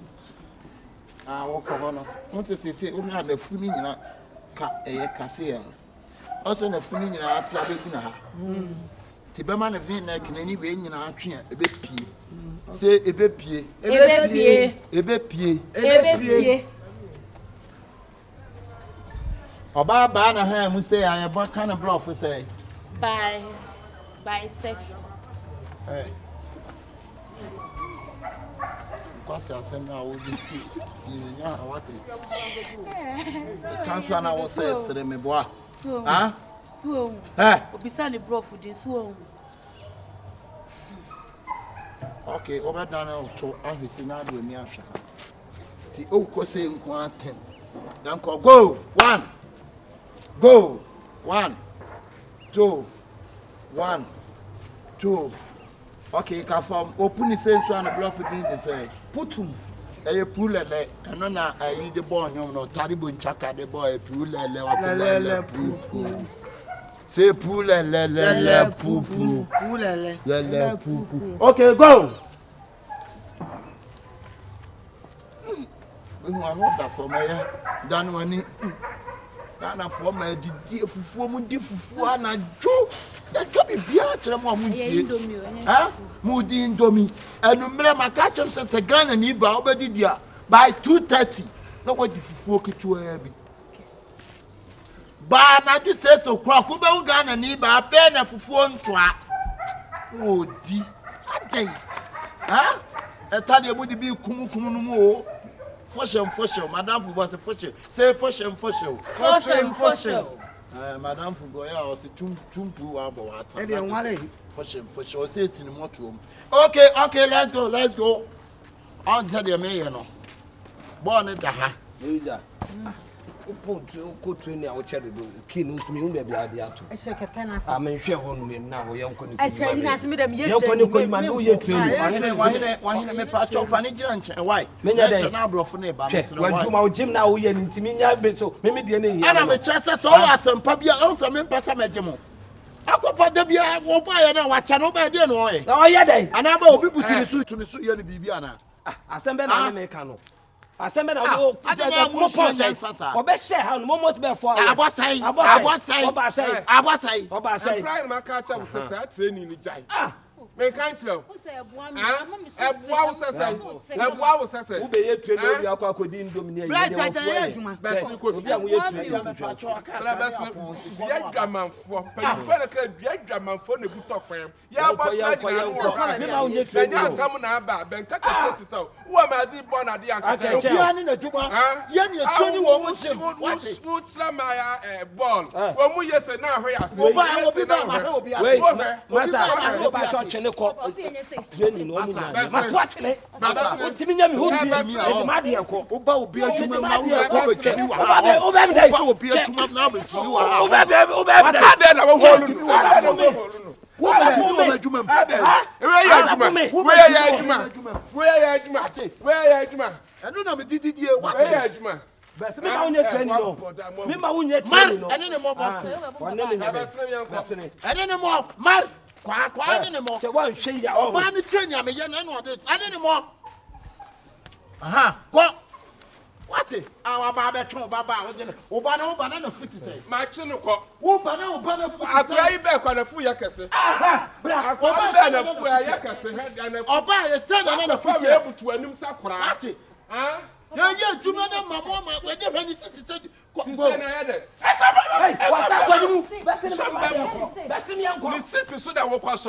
Walk on. Want to say, we have the funny in a cassette. Also, the funny in a tablet. Tiberman of Vin like any way in our train, a bit pee. Say a bit pee. A bit pee. About Banner Ham, we say, I have what kind of bluff we say?
Bisexual.
Hey. Because I said now will be what the council now will say, Yeboah. Huh?
So, beside the broth with this one.
Okay, over down to I see now do me after. The Oko saying 110. Then call go 1. Go 1 2 1 2. Okay, you can form open the same so and bluff within the say.
Put him.
A pool and no, I eat the bone, you know, Taribun Chaka, the boy, pool and poo. Say pool and le poo poo.
Pool and
Le poo poo. Okay, go. We want that for me. Done when Dana for my dear for fufu and Joe. That can be beer, Moody. Moody Indomie. And remember my catcher says a gun and Eba already there by 2:30. No, what if you fork to a baby? But I just said so. Crocuba gun and Eba, pen and phone trap. Oh, dear. A day. A tally would be Kumu. Foshem, Madame was a foshem. Say foshem. Madame Fugoya was a tumpu about foshem. Say it in the motor. Okay, let's go. On to the mayor. Born at the ha.
Louisa. Who train our child to kill me, maybe I dare to.
I check a tenants.
I'm in share on me now. Young
I say, you ask me them yet.
Why me patch up an agent? Why? Many now bluff on a
Jim now, we are in Timina, so maybe the name.
And I'm a chance so awesome, Pabia also meant Passamajamo. I could put the beer, won't buy an hour, channel by the way.
Oh, yeah,
and I will be put to the suit, Bibiana.
Assemble Americano. Assemble I don't know. Or best share how almost before I was saying,
Prime my catcher was a training in the giant. Make I tell. Yeboah was a who be a trainer, you are couldn't dominate. Best German for German for the boot of him. Yeah, but someone about Ben Kaka. Who am I born at the ball? When we yes and now,
Quiet anymore.
One shade
of money train. I mean, anymore. Go. What's it? Our Baba Obana fix it. My chinoco. Obana I try back on a full yakase. Black Obana is sending another foot able to a new sakura. What's it? Yeah, two men and my mama, when you have any sister said, sister, so that was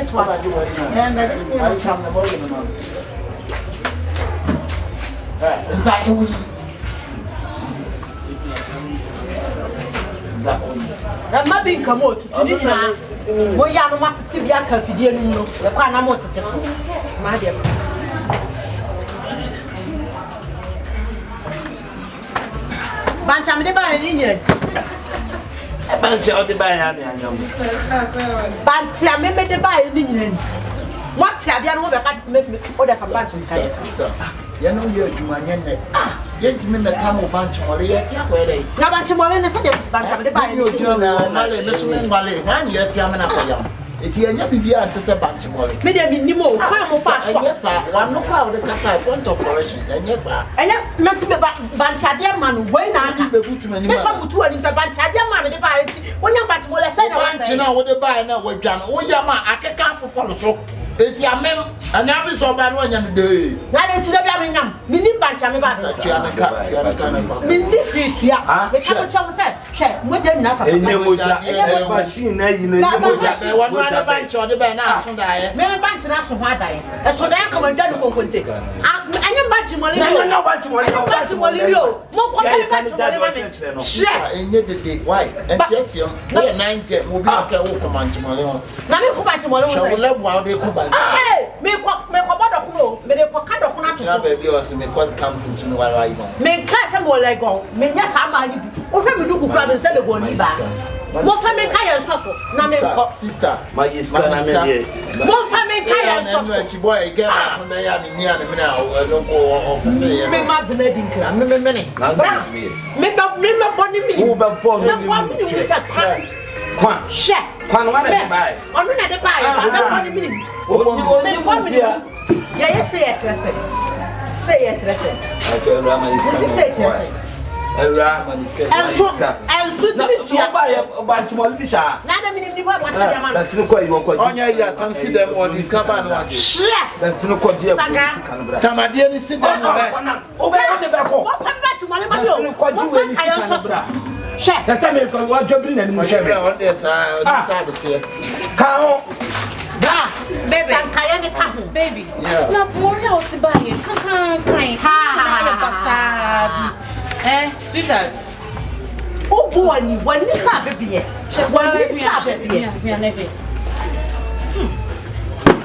ketewa.
I come the boy. Exactly.
Ma bi nka mo tutu ni nyina mo ya no matete bi aka fidie no no le kwa na mo tete ko ma de bancha me de ba ni nyina
bancha o de ba ya ni anyam
bancha me de ba ni nyina what ya de no be ka me o de fa bancha
sister ya no ye adwuma nyenne yenti me meta mo bancha mo le ye ti akwere
na bancha mo le ne se de bancha me de ba ni
nyina na le me so me ngwale na ye ti amena kwa yam eti anya bibia ante se bancha mo le
me de mi nimo kwa mo fa so
anya sa wano kwa o de kasa point of correction anya sa
anya na ti be bancha de ma no we na aka
be butu mani
me fa mutu ani se bancha de ma me de ba enti onya bancha mo le se na
bancha na wo de ba na wo dwa no wo ya ma akeka fofolo so eti amem anya bi so ba no anya no de
na de ti de bi amenyam mi ni bancha me ba
tu anaka na
mi ni tuya me ka mo chom se hwe mo je nyina fa
enye moja machine na yi na
moja be wonu ana bancha de ba na aso dae
me bancha na so ho adae e so dae ka mo nda no konkonte anya bancha mo le
na bancha mo le
bancha mo le yo mo ko bancha mo le ma hwe
enye de why entiatio wo 9 get mo bi ka wo command mo le ho
na me ko bancha mo le ho
so level how they ko bancha
me ko bodo kuno me de ko ka do kuno to
na be bi o se me ko campus me wa right gon
me ka se mo le gon me nya sa ma ni bi o hwe me du kukura me se le gon ni ba mo fa me ka ye sofo na me ko
sister
my is kana me dey
mo fa me ka ye sofo
no chi boy e get back me ya ni mia ni me na no ko office ye
me ma bena din kra me ne me ba boni mi
wo ba bo
me wa mi ni se
kwa
she
kwa no na de bai
onu na de bai ba boni mi ni
oni mo tia
ya say ya kire se
okay rama is
say kire se
Era
enso timi tia
ba ya ba chimo fisha
na da minim ni ba ba tia man
that's no kwa you kwa
onya ya tam see them or discover no ake
that's no kwa dia
tamade ni see them
o be o de be ko
wo fa ba chimo le ba yo
no kwa ji we ni kanabra
she
that's me ko wa jobri na ni mo shebe
on there sa be tie
ka ho
da baby kaya ne ka ho
baby
yeah
na mo ria o ti ba here kan ha basa sweetheart
o bo ani wani sa bebie wani sa bebie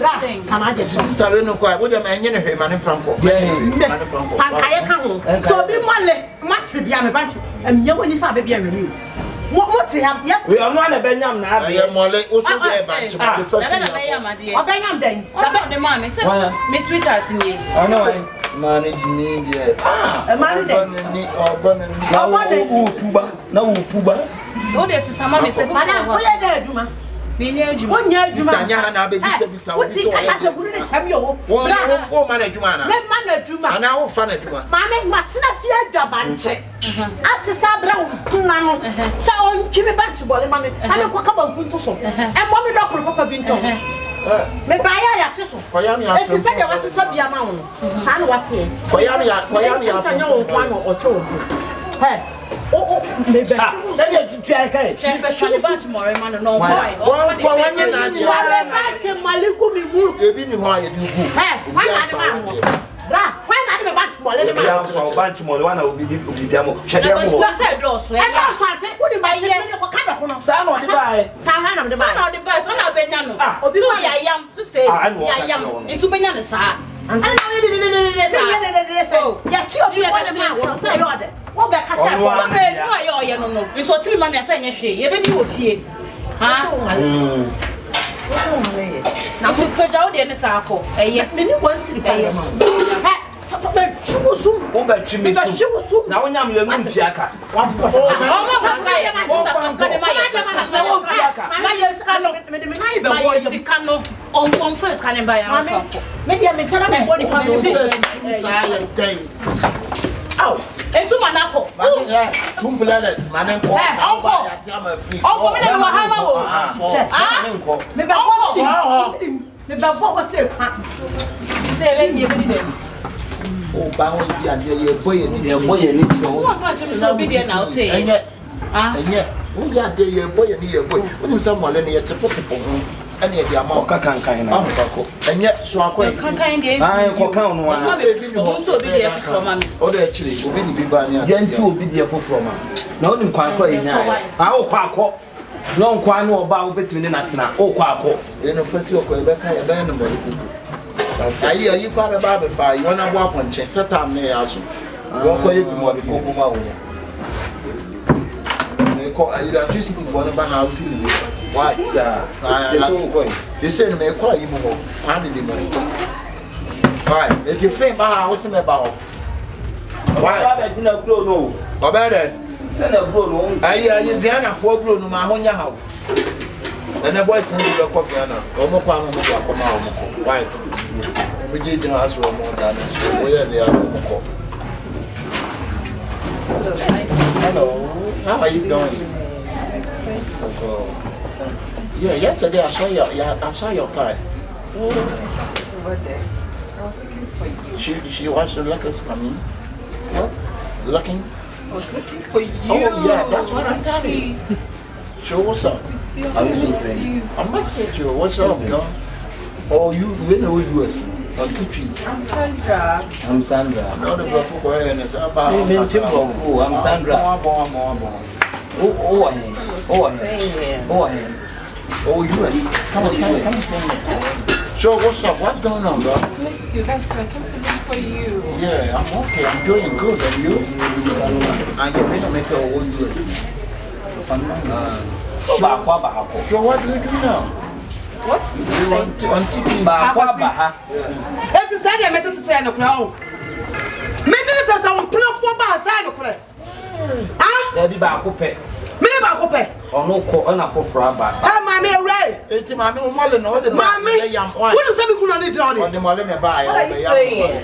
ra sana je
sister we no kwa wo de ma enye ne hwe ma ne franco
fankaya ka ho so bi mole mate dia me banche amye wani sa bebie remi mo ti ha ya
we onu na benyam na ade
ye mole o so de banche mo de fa fi
na benyam ade
o benyam den
da be de ma me se me sweetheart ni
ono wai
mani ni dia
mani de
ni obon ni
na wo puba
o de sisama me se
madam o ye da aduma
me ni aduma
o nya aduma
bisanya na be bisa
o ti ka sa buru ne cham yo
wo man aduma na
me man aduma
ana wo fa na aduma
mama matina fi adaba nche asisa bra wo na no sa on kimi banchi bole mama ame kwa ka ba nkunto so e mo me dokoro papa bi nto me ba ya te so eti se de wasisa bia ma wo sa no wate
koya ya
nya wo kwa no o che wo he o me be
na ye tuai kai
me be shale banchi more man no boy
won kwa wanye na dia
wa me banchi maliku mi mu
ebi ni ho aye bi gu
he wa na de ma wo bra wa na de me banchi bole ne ma
ya banchi mo wana obi bia mo hwede mo
ho say do so
e na fate wo di banchi me ko ka do ho no
sa no de bai
sa na de bai
sa na de bai sa na benya no obi so ya yam sister ya yam itu benya no sa ana na de sa
ya ti obi bole ma wo say yo de wo be ka say
wo be no ya oye no no into tiri mama say nya hwe ye be ni wo fie ha na tu peja o de ne sa akọ eye
me ni wan siri ba ma ha be shubusu
wo ba twimi su na wonya me mu mfiaka
wa po
o ma fa ya ma ta ka ma ya
wo mfiaka ma ye skano me de me na ibe wo
ye sikano on first kan ba ya fa
me dia me chara me body pa do
sa ye dai
au
etu manako
tumbulele manen ko
onko
ya ti ama free
onko me na wa ha ma wo
me ba ko me ba ko se kwa
se le ye bi de
o ba won di ade ye boye ni
so fa so bi de na o te
enye o di ade ye boye ni o ni so mole ni ye tepo ho ɛne yɛde ama wo
kankan na
ɔnkako ɛnyɛ so akɔ
kankan de
ko kan no ana
so obi de foforo ma me
ɔdɔ akyire obi ne bi ba ne
yɛntu obi de foforo ma na wonim kwan kɔ yɛnya a wo kɔ akɔ na nkwa no ɔba wo betimi ne natena wo kɔ akɔ
ɛno fasi ɔkɔ yɛbɛka yɛbɛyɛ no mɔde koko ayi kɔ abɛba abɛfa yi wɔn abo apɔnkyɛn sɛtam ne yɛ aso wɔkɔ yɛ bi mɔde koko ma wo electricity for the house in the why? They say me call you more. Find the money. Why? It's a frame house in about. Why? No. Obede.
Send a bro no.
I Vienna for bro no my own house. And the boys in the Copiana. Omo Pano come out. Why? We did the house more than where they are. Hello. How are you doing? Yeah, yesterday I saw your car.
Over there. I was looking for you.
She wants to look at me. What? Looking?
I was looking for you.
Oh yeah, that's what I'm telling you. So what's up?
I
messaged you. What's up, girl? Oh, you know who you are. On TV.
I'm Sandra.
I'm Sandra.
No, the girl for I'm Sandra. Oh, US. Come on. So what's up? What's going on, bro?
I missed you. That's why I came to look for you.
Yeah, I'm okay. I'm doing good. And you? And you're going to make our own US. So what do you do now? What? You on TV?
It is said I met it to say no crowd. Met it as I will play for Bahasa no crowd. Ah?
There be back up.
Me back up.
Or no call on a for fraba.
Ah, mammy, right?
It's Mammy Mullen or the
Mammy. What does that mean? Couldn't on the Mullen buy?
What are you saying?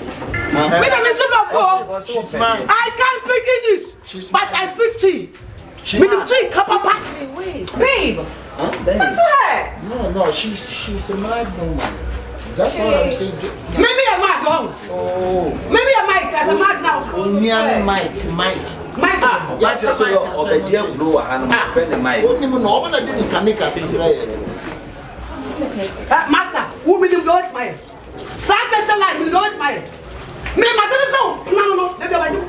She's mine.
I can't speak English, but I speak tea. With tea, kapapa.
Wait, babe.
Talk
to her.
No, she's a mad woman. That's what I'm saying.
Maybe I'm mad, don't.
Oh.
Maybe I'm mad, because I'm mad now.
Only Mike.
Yeah, just so you're blue and my friend Mike.
Wouldn't even know when I didn't make us
Massa, who will you go to my? Saka Salah, you know it's my. Me, my daughter, no, maybe I do.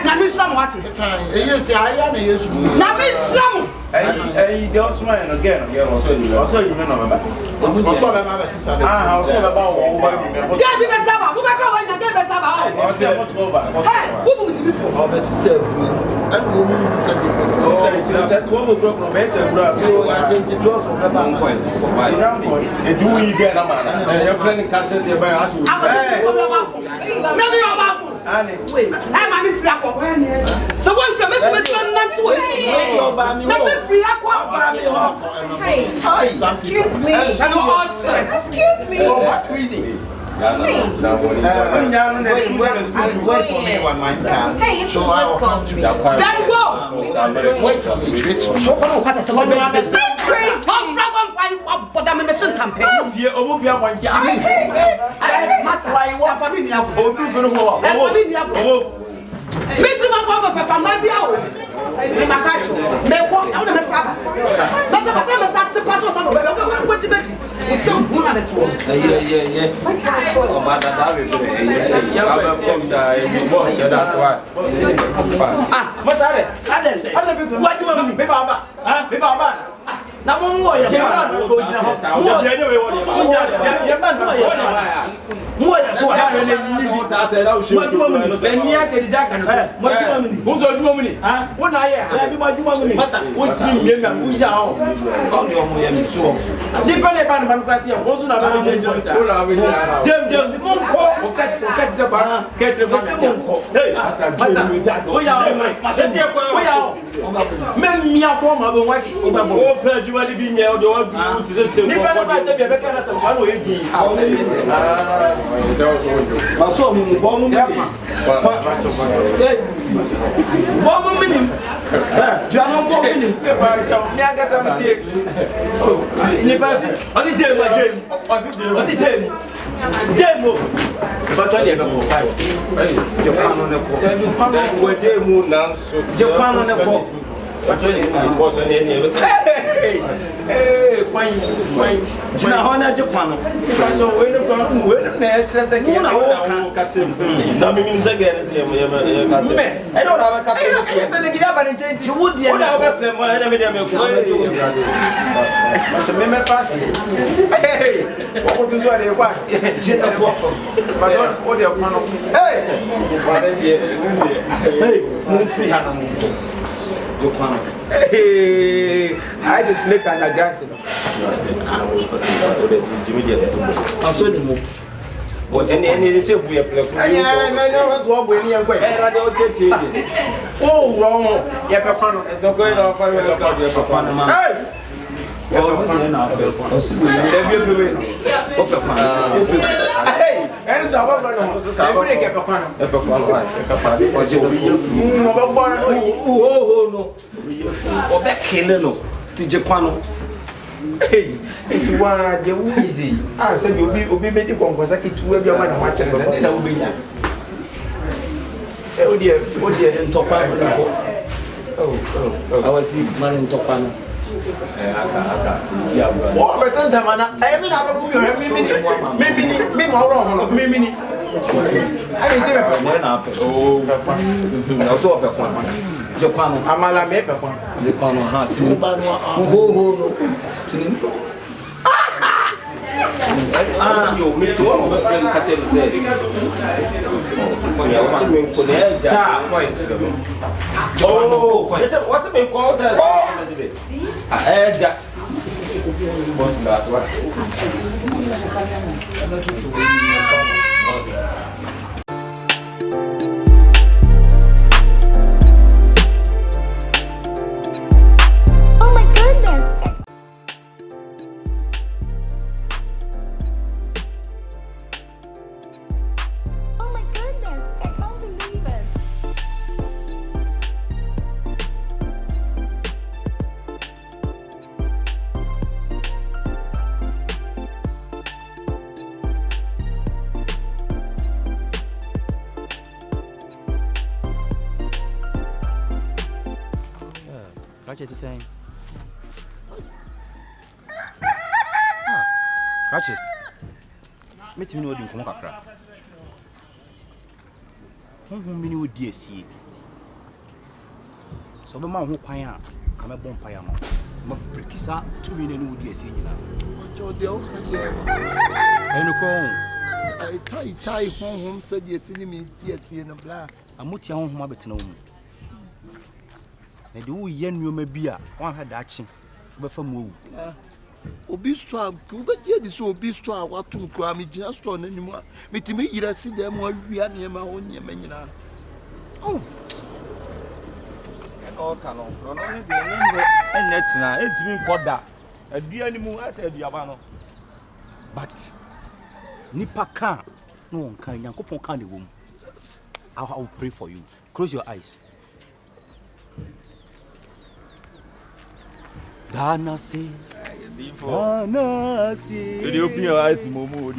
Now, Miss Somewhat.
Yes, I am a yes.
Now, Miss Some.
Hey, don't smile again. Also, you know, also about
Get me the Saba. Who back over and get the Saba? Hey, who would you be for?
Oh, Mrs. And woman said 12 o'clock from I think 12 from 1 point.
And do you get a man? Your friend catches your man.
Maybe you're baffled. Wait, I'm a Miss Flacco. So one from Miss not to it.
Hey, excuse me. Excuse me.
For what reason?
Hey,
So I will come to that part.
Then go.
Wait, so what is
crazy? But I'm a mission campaign. Meeting my mother for my bill. Me makacho. Me walk down the saba. But the time that the pastor on the what to make. It's so good at it was.
Yeah. Oh, but that is yeah.
That's why.
Ah, what's that? Other people. What do you want me? Baba. Now, one more. Jina hona je kwano.
Hey, I see snake and a grass.
I'm sorry, mo.
What any say we are playing? I know what's what we need. Oh, wrong. Yeah, don't go off. Hey! Oh, hey, and so what? Hey, if you want the easy, I said you'll be making conversation to where your man watching and then I'll be there. Oh dear, and top oh, I was man in top panel. Oh, but then I mean, I will maybe I didn't say
Japan,
Amala me papa.
Japan hat.
You me too. I'm friend catch him say. Oh, what's it called? Jack. What's what?
Ratchet is saying. Ratchet. Meet me no din komo kakra. Honhom mini wo die sie. So be ma ho kwan a ka me bom fire no. Ma brikisa to me no wo die sie nyina.
Ojo de o kan de.
Enu ko.
Ai tai honhom se die sie ni me die sie no bla.
Amutia honhom abetena wo mu. Na de wo ye nnuoma bi a wan ha daachi wo befa mu owu.
Obi store ku be die di so obi store watum kura me gina store na nimu a metimi yira si dem wa wia ne ma ho nyema nyina.
Oh. No kano. No ne de ne enya china entimi nkoda. Adua ni mu asa aduaba no.
But nipa ka no on kan Yankopon kan de wo mu. I will pray for you. Close your eyes. Danasi. Danasi.
Did you open your eyes, Momo?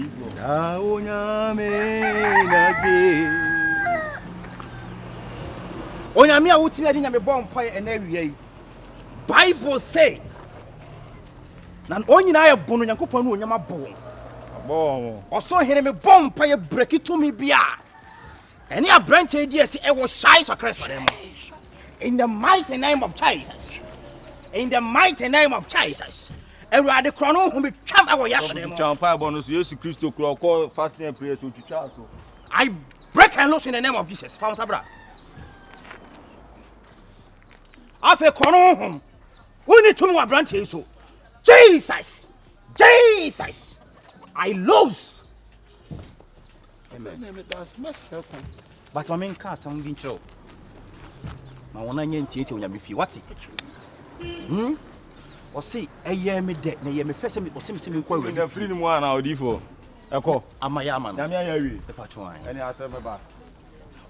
Onyame a wotimi ade nyame bom pae ena wiei. Bible say na onyina ye bono Yankopon no onyama bo.
Bom.
Oso hene me bom pae breki to me bia. Any a branch idea see e wo shy so Christ. In the mighty name of Jesus. In the mighty name of Jesus. Everybody chrono who be come our yesterday.
Champa bonus Jesus Christ call fasting and prayer so to so.
I break and loose in the name of Jesus. Found Sabra. Afe chrono home. We need to move branch so. Jesus. Jesus. I lose.
Amen. That's mess happen.
But my main car some been true. Ma wona nya ntieti onyame fie wati. O see eye me de na ye me fese me o se me kwa wani.
Na free ni mu ana odifo. Eko
amaya ama no.
Nyame aya wi.
E fa to an.
Ene ase me ba.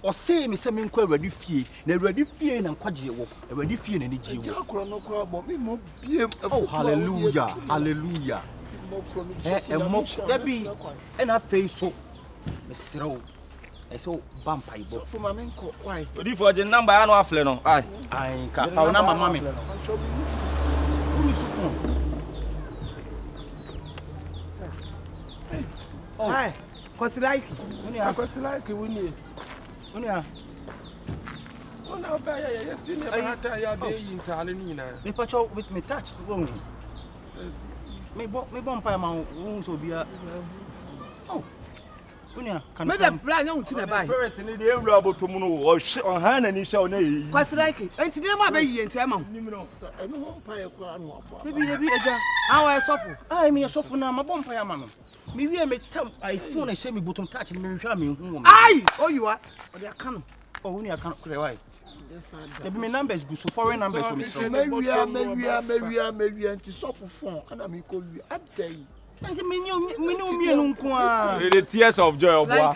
O se me se me kwa awurade fie na awurade fie na nkwaje wo. Awurade fie na ni ji wo.
Akro no kro bo me mo biem.
Oh hallelujah. Hallelujah. Mo Debbie, and I face so, Miss Row. I saw vampire.
So for my main call, why?
Odi for the number I no afle no. Aye.
I can found number mommy. Who is so phone?
Oh. Hi. Kwasi like.
Kwasi like wuni.
Unia.
Ona ba ya yesterday never had ya be yin tale ni na.
Me pacho with me touch won. Me vampire man won so bia. Oh. Unia can
me the plan you ti na buy.
Spirit ni dey ewura abotom no o han na ni hye o na yi.
Kwasi like. Enti dem ma be yi enti e ma.
Eno vampire ko anu abo.
Ebi eja.
Awo e sofo.
Ai me sofo na ma vampire ma no. Me wie me tam iPhone e she me bottom touch ni me hwa me hu.
Ai, oh you are.
O dey aka no. Oh Unia can clear white. There be my numbers go so foreign numbers for me.
So me enti sofo phone ana me ko wi adai.
The
tears of joy of boy.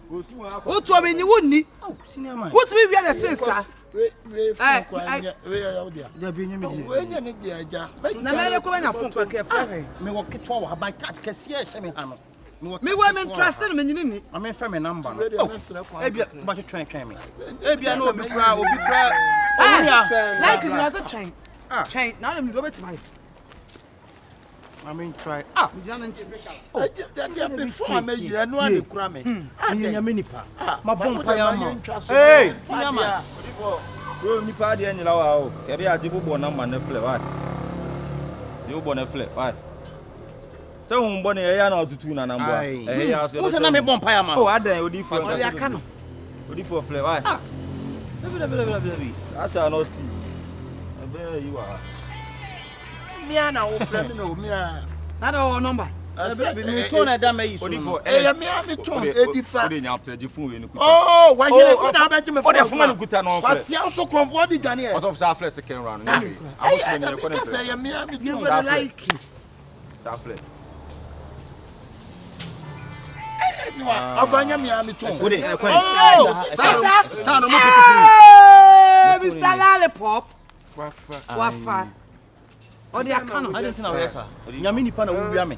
Who told me you wouldn't?
Oh, senior man.
What's me the sister?
We
there be me.
Na me ko na phone kwa ke
me wo ketwa wa by touch kese she me ha no.
Me women interested me nyini.
I mean from me number. Ebia ba twen me. Ebia no obi kra.
Like is not a train. Train. Now them do better my.
I mean try.
Me jana nti.
That before me you no ade kura me.
Anya me nipa. Ma bompa ya ma. Hey, senior man.
Bro nipa de anyila wa o. E be age bobo na ma na fle wa. De bobo na fle wa. Se hu mbo na ye ya na otutu na na mbo. Eh ya so.
Who say na me bompa ya ma?
Oh, adan odi for.
Odi aka no.
Odi for fle wa. Blah. Asha no sti. Ebe you are.
Me ana wo friend no me a.
Na do number.
Me ton na da me yi so.
Odi for. Eh me a me ton 85.
Odi nya after ji fun we ni kuta.
Oh, why you go na ba ji me phone.
Odi fun ni kuta no fle.
Wasi also krompo odi dwane e.
What of sa fle second round. I was when you go
na. Say me a me
you go like.
Sa fle.
Avanya me a me ton.
Odi e kwa.
Oh,
sa no mo pick.
Mr. Lollipop. Wafa. Odi aka no.
I didn't know yes sir. Nyame nipa na wo wia me.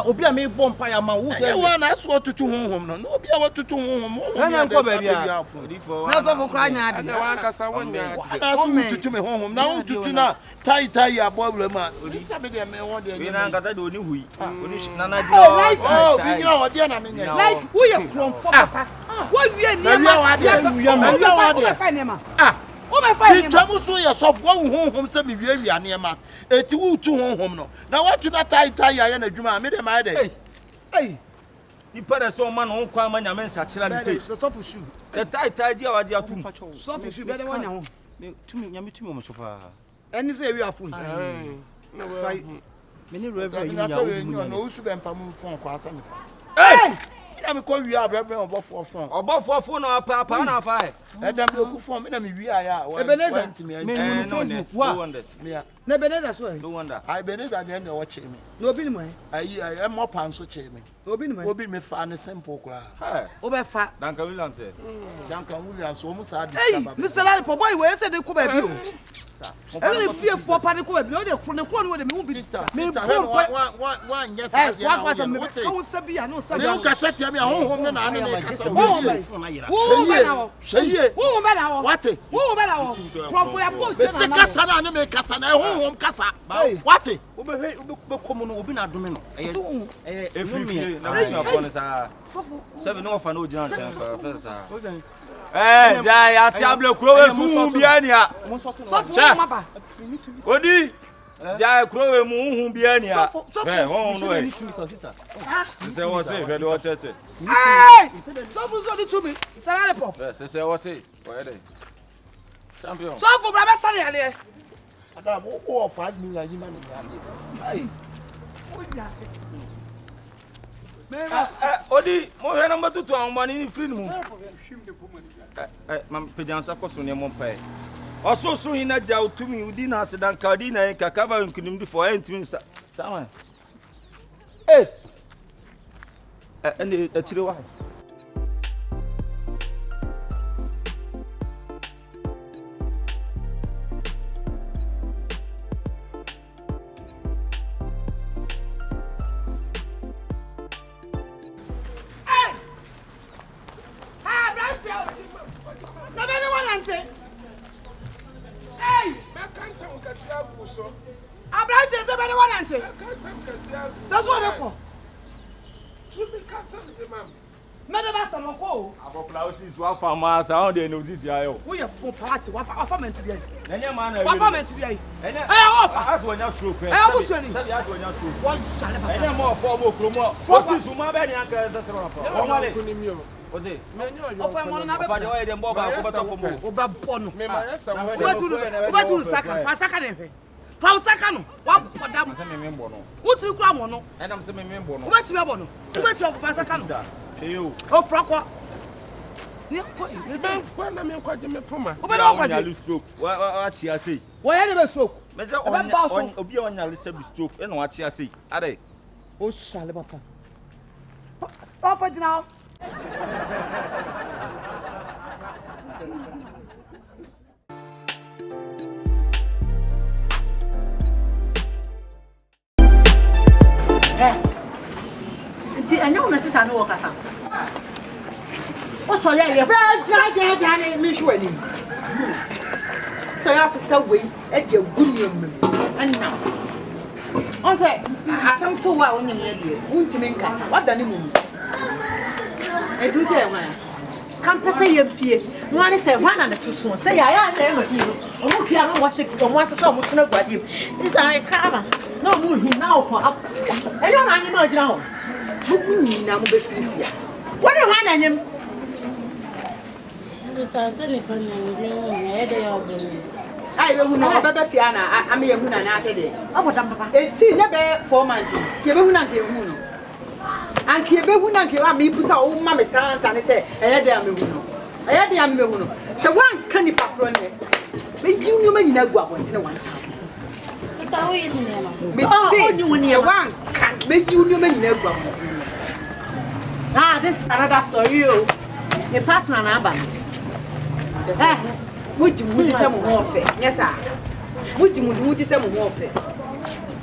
Obi a me bompa ya ma wo say.
E wa na so tutu honhom no. No obi a wo tutu honhom.
Na nko ba bia.
Odi for.
Na so mo kra nya ade.
Na wa kasa wonya ade.
Na so tutu me honhom. Na wo tutu na tai abo ma. Odi sabe de me won de.
We na nkata de oni hui. Oni na na di.
Oh, bi nyina wo de na me nya.
Like who you from for papa? Wo wie ni ma. Wo be find ma. O me find him.
Twamu so ye sof wo honhom se me wie ane ma. Eti wo tu honhom no. Na what na tai ya na adwuma me de ma de.
Hey.
Nipa da so man ho kwa ma nyame nsa kira ni sei.
So tofu shoe.
Se tai ji awaje atum.
Tofu shoe be de wanya ho.
Me tumi nyame tumi mo so pa.
Eni say we afun.
Like
Me ni reverend
ya
ya.
no usu be mpam phone kwa asa me fa.
Hey!
Ya me ko wi abrabra obofo phone.
Obofo phone na pa na fa.
Edam le ku phone me na me wi aya.
Ebenezer.
Me Facebook wa.
Me ya.
Na Ebenezer so.
No wonder.
I Ebenezer de na wo che me.
No obi ni mo.
Ayi e mo pan so che me.
Obi ni mo.
Obi me fa ne simple kura.
Hey.
O be fa.
Danka William say.
Danka William so mu sa de
Hey,
baba.
Mr. Lollipop boy we say de ko ba bi o. Ele fear for pa de ko ba bi o de kro ne kro ne we de me wo bi.
Sister,
Me
one yes.
Hey, so what me ka say bi no say.
Me u ka set ya me honhom na na ne ka sa.
Wo be na wo.
Sheye.
Wo be na wo.
What?
Wo be na wo. Profo ya po
Me se kasa na ne me kasa na honhom kasa. What?
Obe komu no obi na adome no.
Efiri na busu afọ ne sa. Seven no fa no ojina chen fa sa. Eh, ja ya ti able kuro we fu bia ni a.
So fu maba.
Odi. Ja kuro we mu hu bia ni a. Eh, ho no e. Se wo se be do tete.
Hey! So fu so di to me. Mr. Lollipop.
Eh, se wo se. Wo e dey. Champion.
So fu bra be sare ale.
Adam, o 5 million you man me. Hey.
Odi, mo he number 2 an mani ni free mu. Mam pejansa koso ne mo pai. Oso so hina ja utumi udi na asidan ka udi na ka kaba nkunim di for entimi sa. Tama. Ende achire wa.
Na be ne wanante. Hey!
Makantam kasia guso.
Abrante se be ne wanante.
Makantam kasia.
That's what they call.
Truly kasa ni mam.
Me de ba sama ko.
Abokla osi so afa ma sa on de no sisi ayo.
Wo ye fun party wafa ment dey.
Enye man na.
Wafa ment dey.
Enye.
Ofa.
As wonya stroke.
Abu suani.
Sabi as wonya stroke.
One shale papa.
Enye mo fo mo kromo. Fosi so ma be ni anka se sero afa. O wale. Oze.
Ofa mo na be.
Ofa de o ye de mbo ba ko beto fo mo.
O ba bo no.
Me ma yesa wo.
O ba tu saka, fa saka ne hwe. Fa saka no. Wa podam.
Se me mbo no.
Wo tiri kura mo no.
Enam se me mbo no.
O ba ti be bo no. O ba ti fa saka no.
Cheyo.
O frako. Ni ko, ni se.
Kwa na me kwaje me poma.
O be no kwaje.
Onya stroke. Wa ti ase.
Wo ye ne be stroke.
Me se on obi onya lise bi stroke. E no wa ti ase. Ade.
O shale papa. O fa dina. Nti anya una sister no work asa. O so ya ye.
Ja ne mi hwani. So ya sister we e de gunium anna. On say asam to wa onim ye de. Untimi nkasa. Wada ne mu. E tu say wa.
Kan pese ye pie. No ani say hwa na ne to so. Say ya na e ma hi no. O mu pia no wa shake o mu asese o mu tuna guadiem. This I kama. No mu hi na o ko. E yo na anyi ma gina ho.
Mukuni na mo be frifia.
Wo ne hwa na nyem?
Sister, say ni pan na ndi e de ya obere.
Ai be hu na obebe fia na ame ye hu na na ase de.
Abodam papa.
E si ne be 4 months. Ke be hu na ke hu no. An ke be hu na ke wa me busa o ma me sansa ne se e de ame hu no. E de ame hu no. Se wan ka ni papro ne. Be ji unu ma nyina gu abonte wan.
Sister, wo yi ni ma.
Be si wan ka be ji unu ma nyina gu abonte.
Ah, this is another story o. The partner na aba.
Mudi se mo ho ofe. Yes sir. Mudi se mo ho ofe.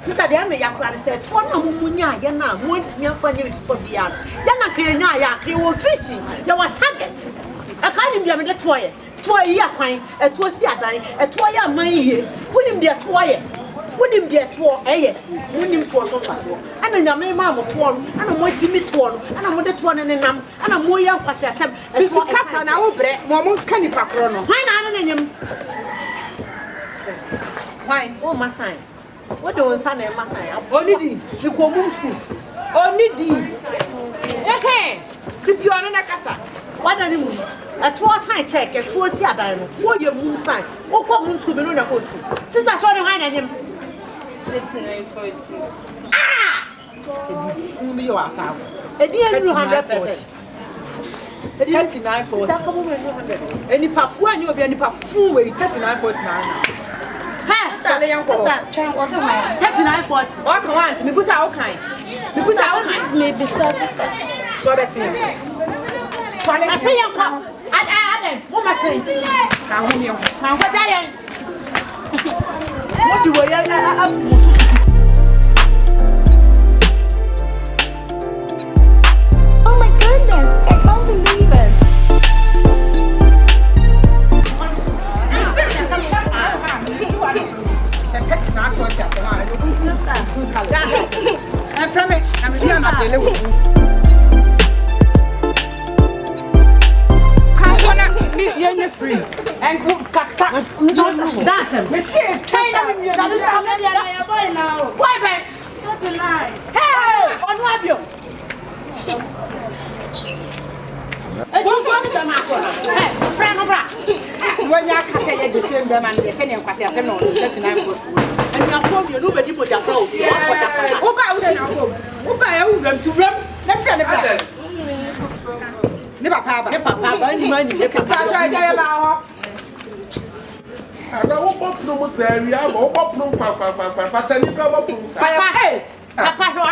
Sister de ame yakra ne say to na munya ye na mo ntimi afanye bipo bia. Ye na ka nya ya ka wo trichi, ye wa target. Aka ni bia me de toye. Toye ya kwan, eto si adan, eto ya man yie. Wunim de toye. Wunim de to eye. Wunim to so faso. Ana nyame ma mo to no, ana mo jimi to no, ana mo de to ne nam, ana mo ya kwase asem.
Sisi kasa na wo bre, mo nka ni papro no.
Hwan na ana nyem. Hwan, o masan. What do son and Masai?
Only di, the common school. Only di. Eh, this you are not a casa.
What are you? A 2 sign check, a 2 see a dino. What your moon sign? Oh, come moon school, no, post. Sister, sorry, I him. Ah!
You are sound.
A dear 200%.
39.40. Any pafu, you will be any pafu, 39.49.
Sister, was it my
39.40.
What can me put out kind? Me put out kind.
maybe sister.
So that's it.
I say, Adam, what am I saying? What do
Oh my goodness, I can't believe it.
And from it, I'm here not delivery. You're free. And cook kasa.
That's him. Why, babe?
That's a lie.
Hey, on Wabio. Friend of Bra.
When you can the same them and the same and 39.40.
And your phone, you nobody put your phone.
Who buy a woman to run? Let's say the never papa, any money, you can try about.
I don't want to know area, I won't papa, tell you about
Papa, I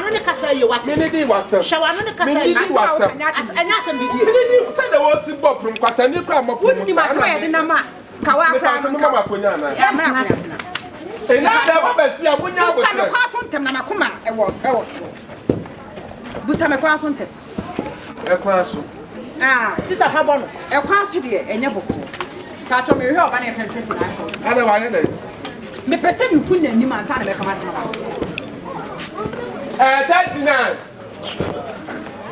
don't know say you what
many water.
Shall I not say
water?
As a national
Didn't say the word in Boprum, Quatani Pram,
wouldn't you my friend in Nama? Kawa
Mama Punana. And I never see a winner.
I'm a cross on them, Namakuma, I was so. But I'm a cross on them.
A cross.
Ah, sister Fabono.
E kwa so de enye boko. Ka cho me hwe oba na FM 29.
Ada wa ye
Me pese mi kun nanim ansa na be kama tena ba.
39.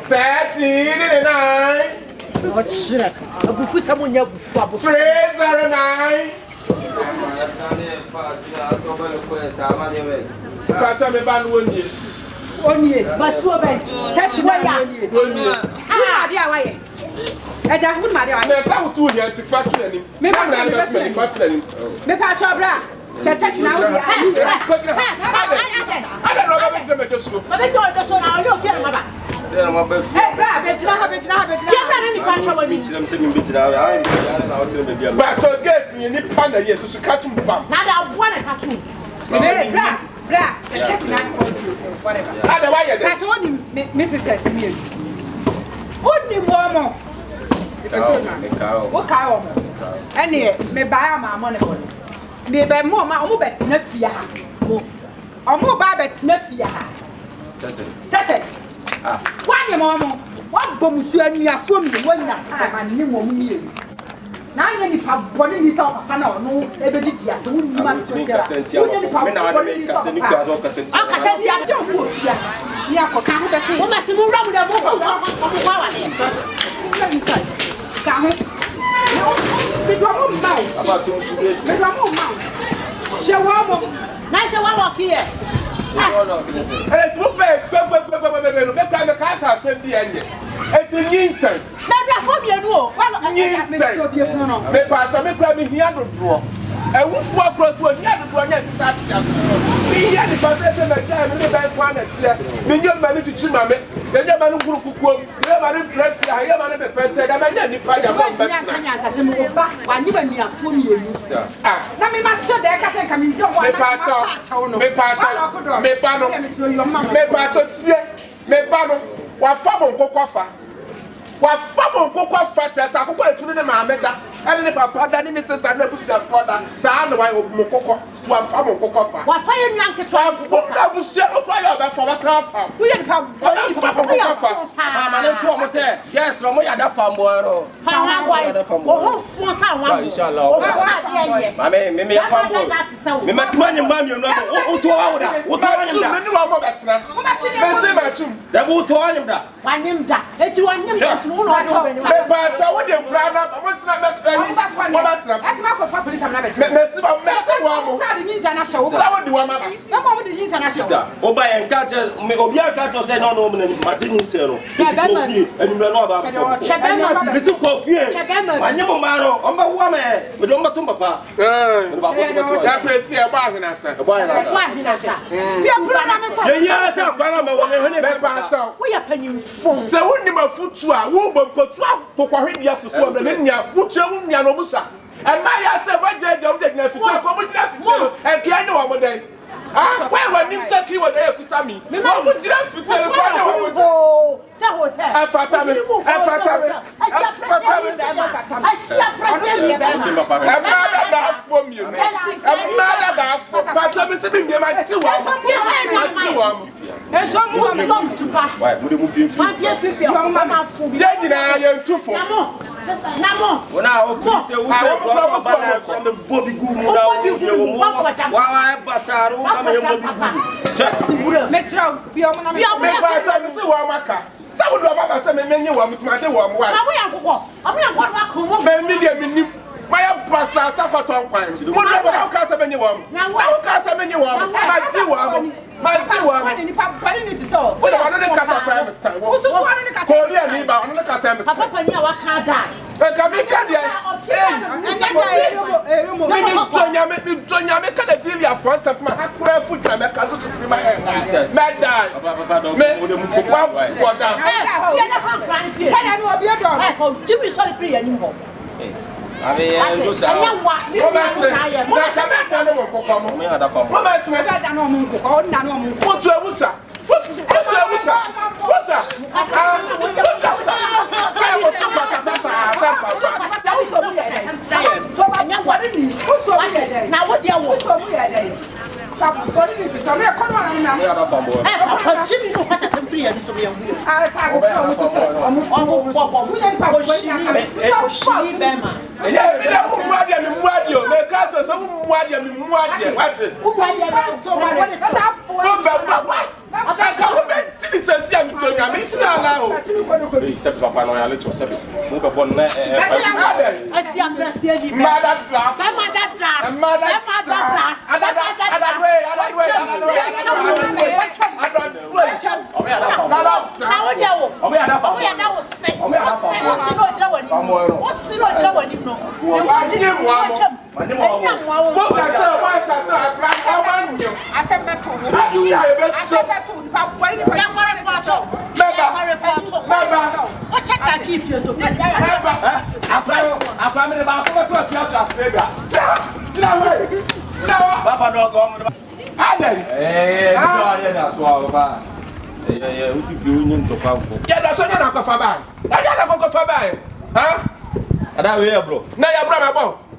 39.
Ochira. Abufu samunya abufu abufu.
309. Pata me ban woni.
Oni.
Basuo ben.
31 ya.
Woni.
Ah, dia wa ye. Eja kun ma dia wa.
Me fa wutu here tik factory ani.
Me
na na be factory ani.
Me pa cho bra. 39 wo dia.
Ada no be tell me just so.
Ba be do so na o yo fi na ba.
There ma be.
Eh, bra, be jira ha.
Ke bra na ni kwa sho woni.
Tiram se mi be jira ha. Na o tire be bia.
Ba to get ni pa na ye so catch me bam.
Na da bo na ka tu.
Bra, 39 whatever.
Ada wa ye
That one me sister to me. Oni mo. Wo ka o mo. Ene me ba ma mo ne bo. Me be mo ma o mo betina fia ha. O mo ba betina fia ha. Sese. Ah. Wanye mo. Wa bomusu anuafo mi wonya. Ma ne mo mu mi. Na anya ni pa body ni sa papa na no ebe didia to wonni ma to kera me na wa me kase ni kwa zo kase ti kase ti a je mo fia ni akoka ho be se
Mo ma si mu wra mu da mo ko kwa wa ne
ka ho me do mo ma
aba to mu
me do mo ma she wa mo
na se wa wo ki e
It's mo be no be ka me ka sa se bi enye eti nyinsan
na bia fo bienu o
me so bi funu no
me pa ta me kra me hia dodo ewufu across wo hia dodo nya tita tita me hia di pa se me ka me be kwa na tie me nya ma ni tuchi ma me nya ma ni guru kukuo nya ma ni press ya nya ma ni be pete da ma nya ni pa ya mo be
nya kanya sa se mo ba wa nyi ba nuafo mienu na me ma so de ka se ka me jo wa
me pa ta me pa no me pa ta tie me ba no wa fa mo kokofa wa fa mo kokofa se ta kokko etunu ne ma meda ene ne papa da ne sister na push for da sa na wa mo kokko wa fa mo kokofa
wa fa ye nyanke to
wa fa bu she o kwa ya ba fa wa sa fa
wo ye pa
wa fa mo kokofa
ma ne to mo se yes ro mo ya da fa mo ro
fa wa boy o ho fu sa wa mo
inshallah
o sa de ye
ma me ya fa mo me matima nyi ma mi no o to wa da o to wa nyim da
me ni wa mo betra me se ma chum
da bu to wa nyim da
wa nyim da eti wa nyim da tu no do be
me ba ta wo de bra na mo tina me tra yi mo ba tra
ati ma ko fa police am na be
me si ba me ti wa mo
sa de nyinza na show
sa wo di wa ma
na mo de nyinza na show
sister o ba en ka je me obi aka to say no no mo ma ti nyi se no ti ko fie enumre no ba to me si ko fie anye mo ma ro o ba wa me do mba to papa
ya presi e ba hina sa
fie pro na me fa
ye ya sa kwa na me wo ne
me ba ta
wo ya panimfo
se wonni mafutu a wo bom kotu akokɔhwedia fufu am ne nya wo che wo nya no musa e ma ya se wajeje wo de na fitu ko mo dira fitu e kia ne wo mo den ah kwa wani msaki wo de ekuta mi wo mo dira fitu e kwa ne wo mo
se hotel
afata mi da afo mi no amada da afo pata mi se bi mi ma ti wa mo
e so mu mi
come to pa
why mo de mu pin
ma pie fifi o ma fu bi
ye nyina ye ntufo
namo
wona o pin se wo se go balance on the bobby gu mu da wo wa basaru ka me bobby gu
mesra bi o mo na
me pata mi se wa maka sa wo do baba se me menye wa mutuma de wa mo wa
na wo ya kokko o mo ya kokko wa ko mo
be mi de mi ni maya pasa sa kwaton kwan mo do baba ka se menye wa mo na wo ka se menye wa mo ma ti wa mo
ni papa ni ti so
wo da wa no ka sa pa me tan wo
so wa no ka
ko ri ani ba wo no ka sa me
papa pa ni a wa ka da
e ka mi ka dia mi tonya me ka da deal ya front of my akura foot na me ka to me e me die me wa da
ye na fa kran pie
kana mi obi do
e fo jimi sorry free ya ni mo
ave lo sa
mo ba se me da no ko ko mo
me ada fa mo
ba se me
da no mo ko o na no mo
mo tu ebusa What's
to hear this way.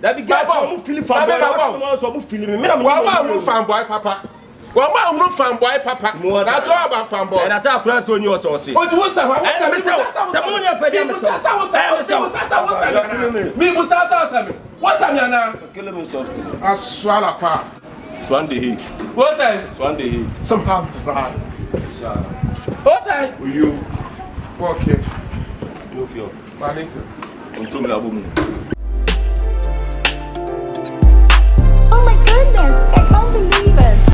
That be gas. I'm feeling fanboy. I'm feeling me. I'm fanboy, papa. Well, I'm not fanboy, papa. That's all about fanboy. And I say, I'm so new, so see. What was that? Someone have fed him. What's that now? Kill him soft. I swallow apart. Swan the heat. What's that? Swan the heat. Somehow, right. What's that? You. Okay. You feel. Vanessa.
Oh my goodness, I can't believe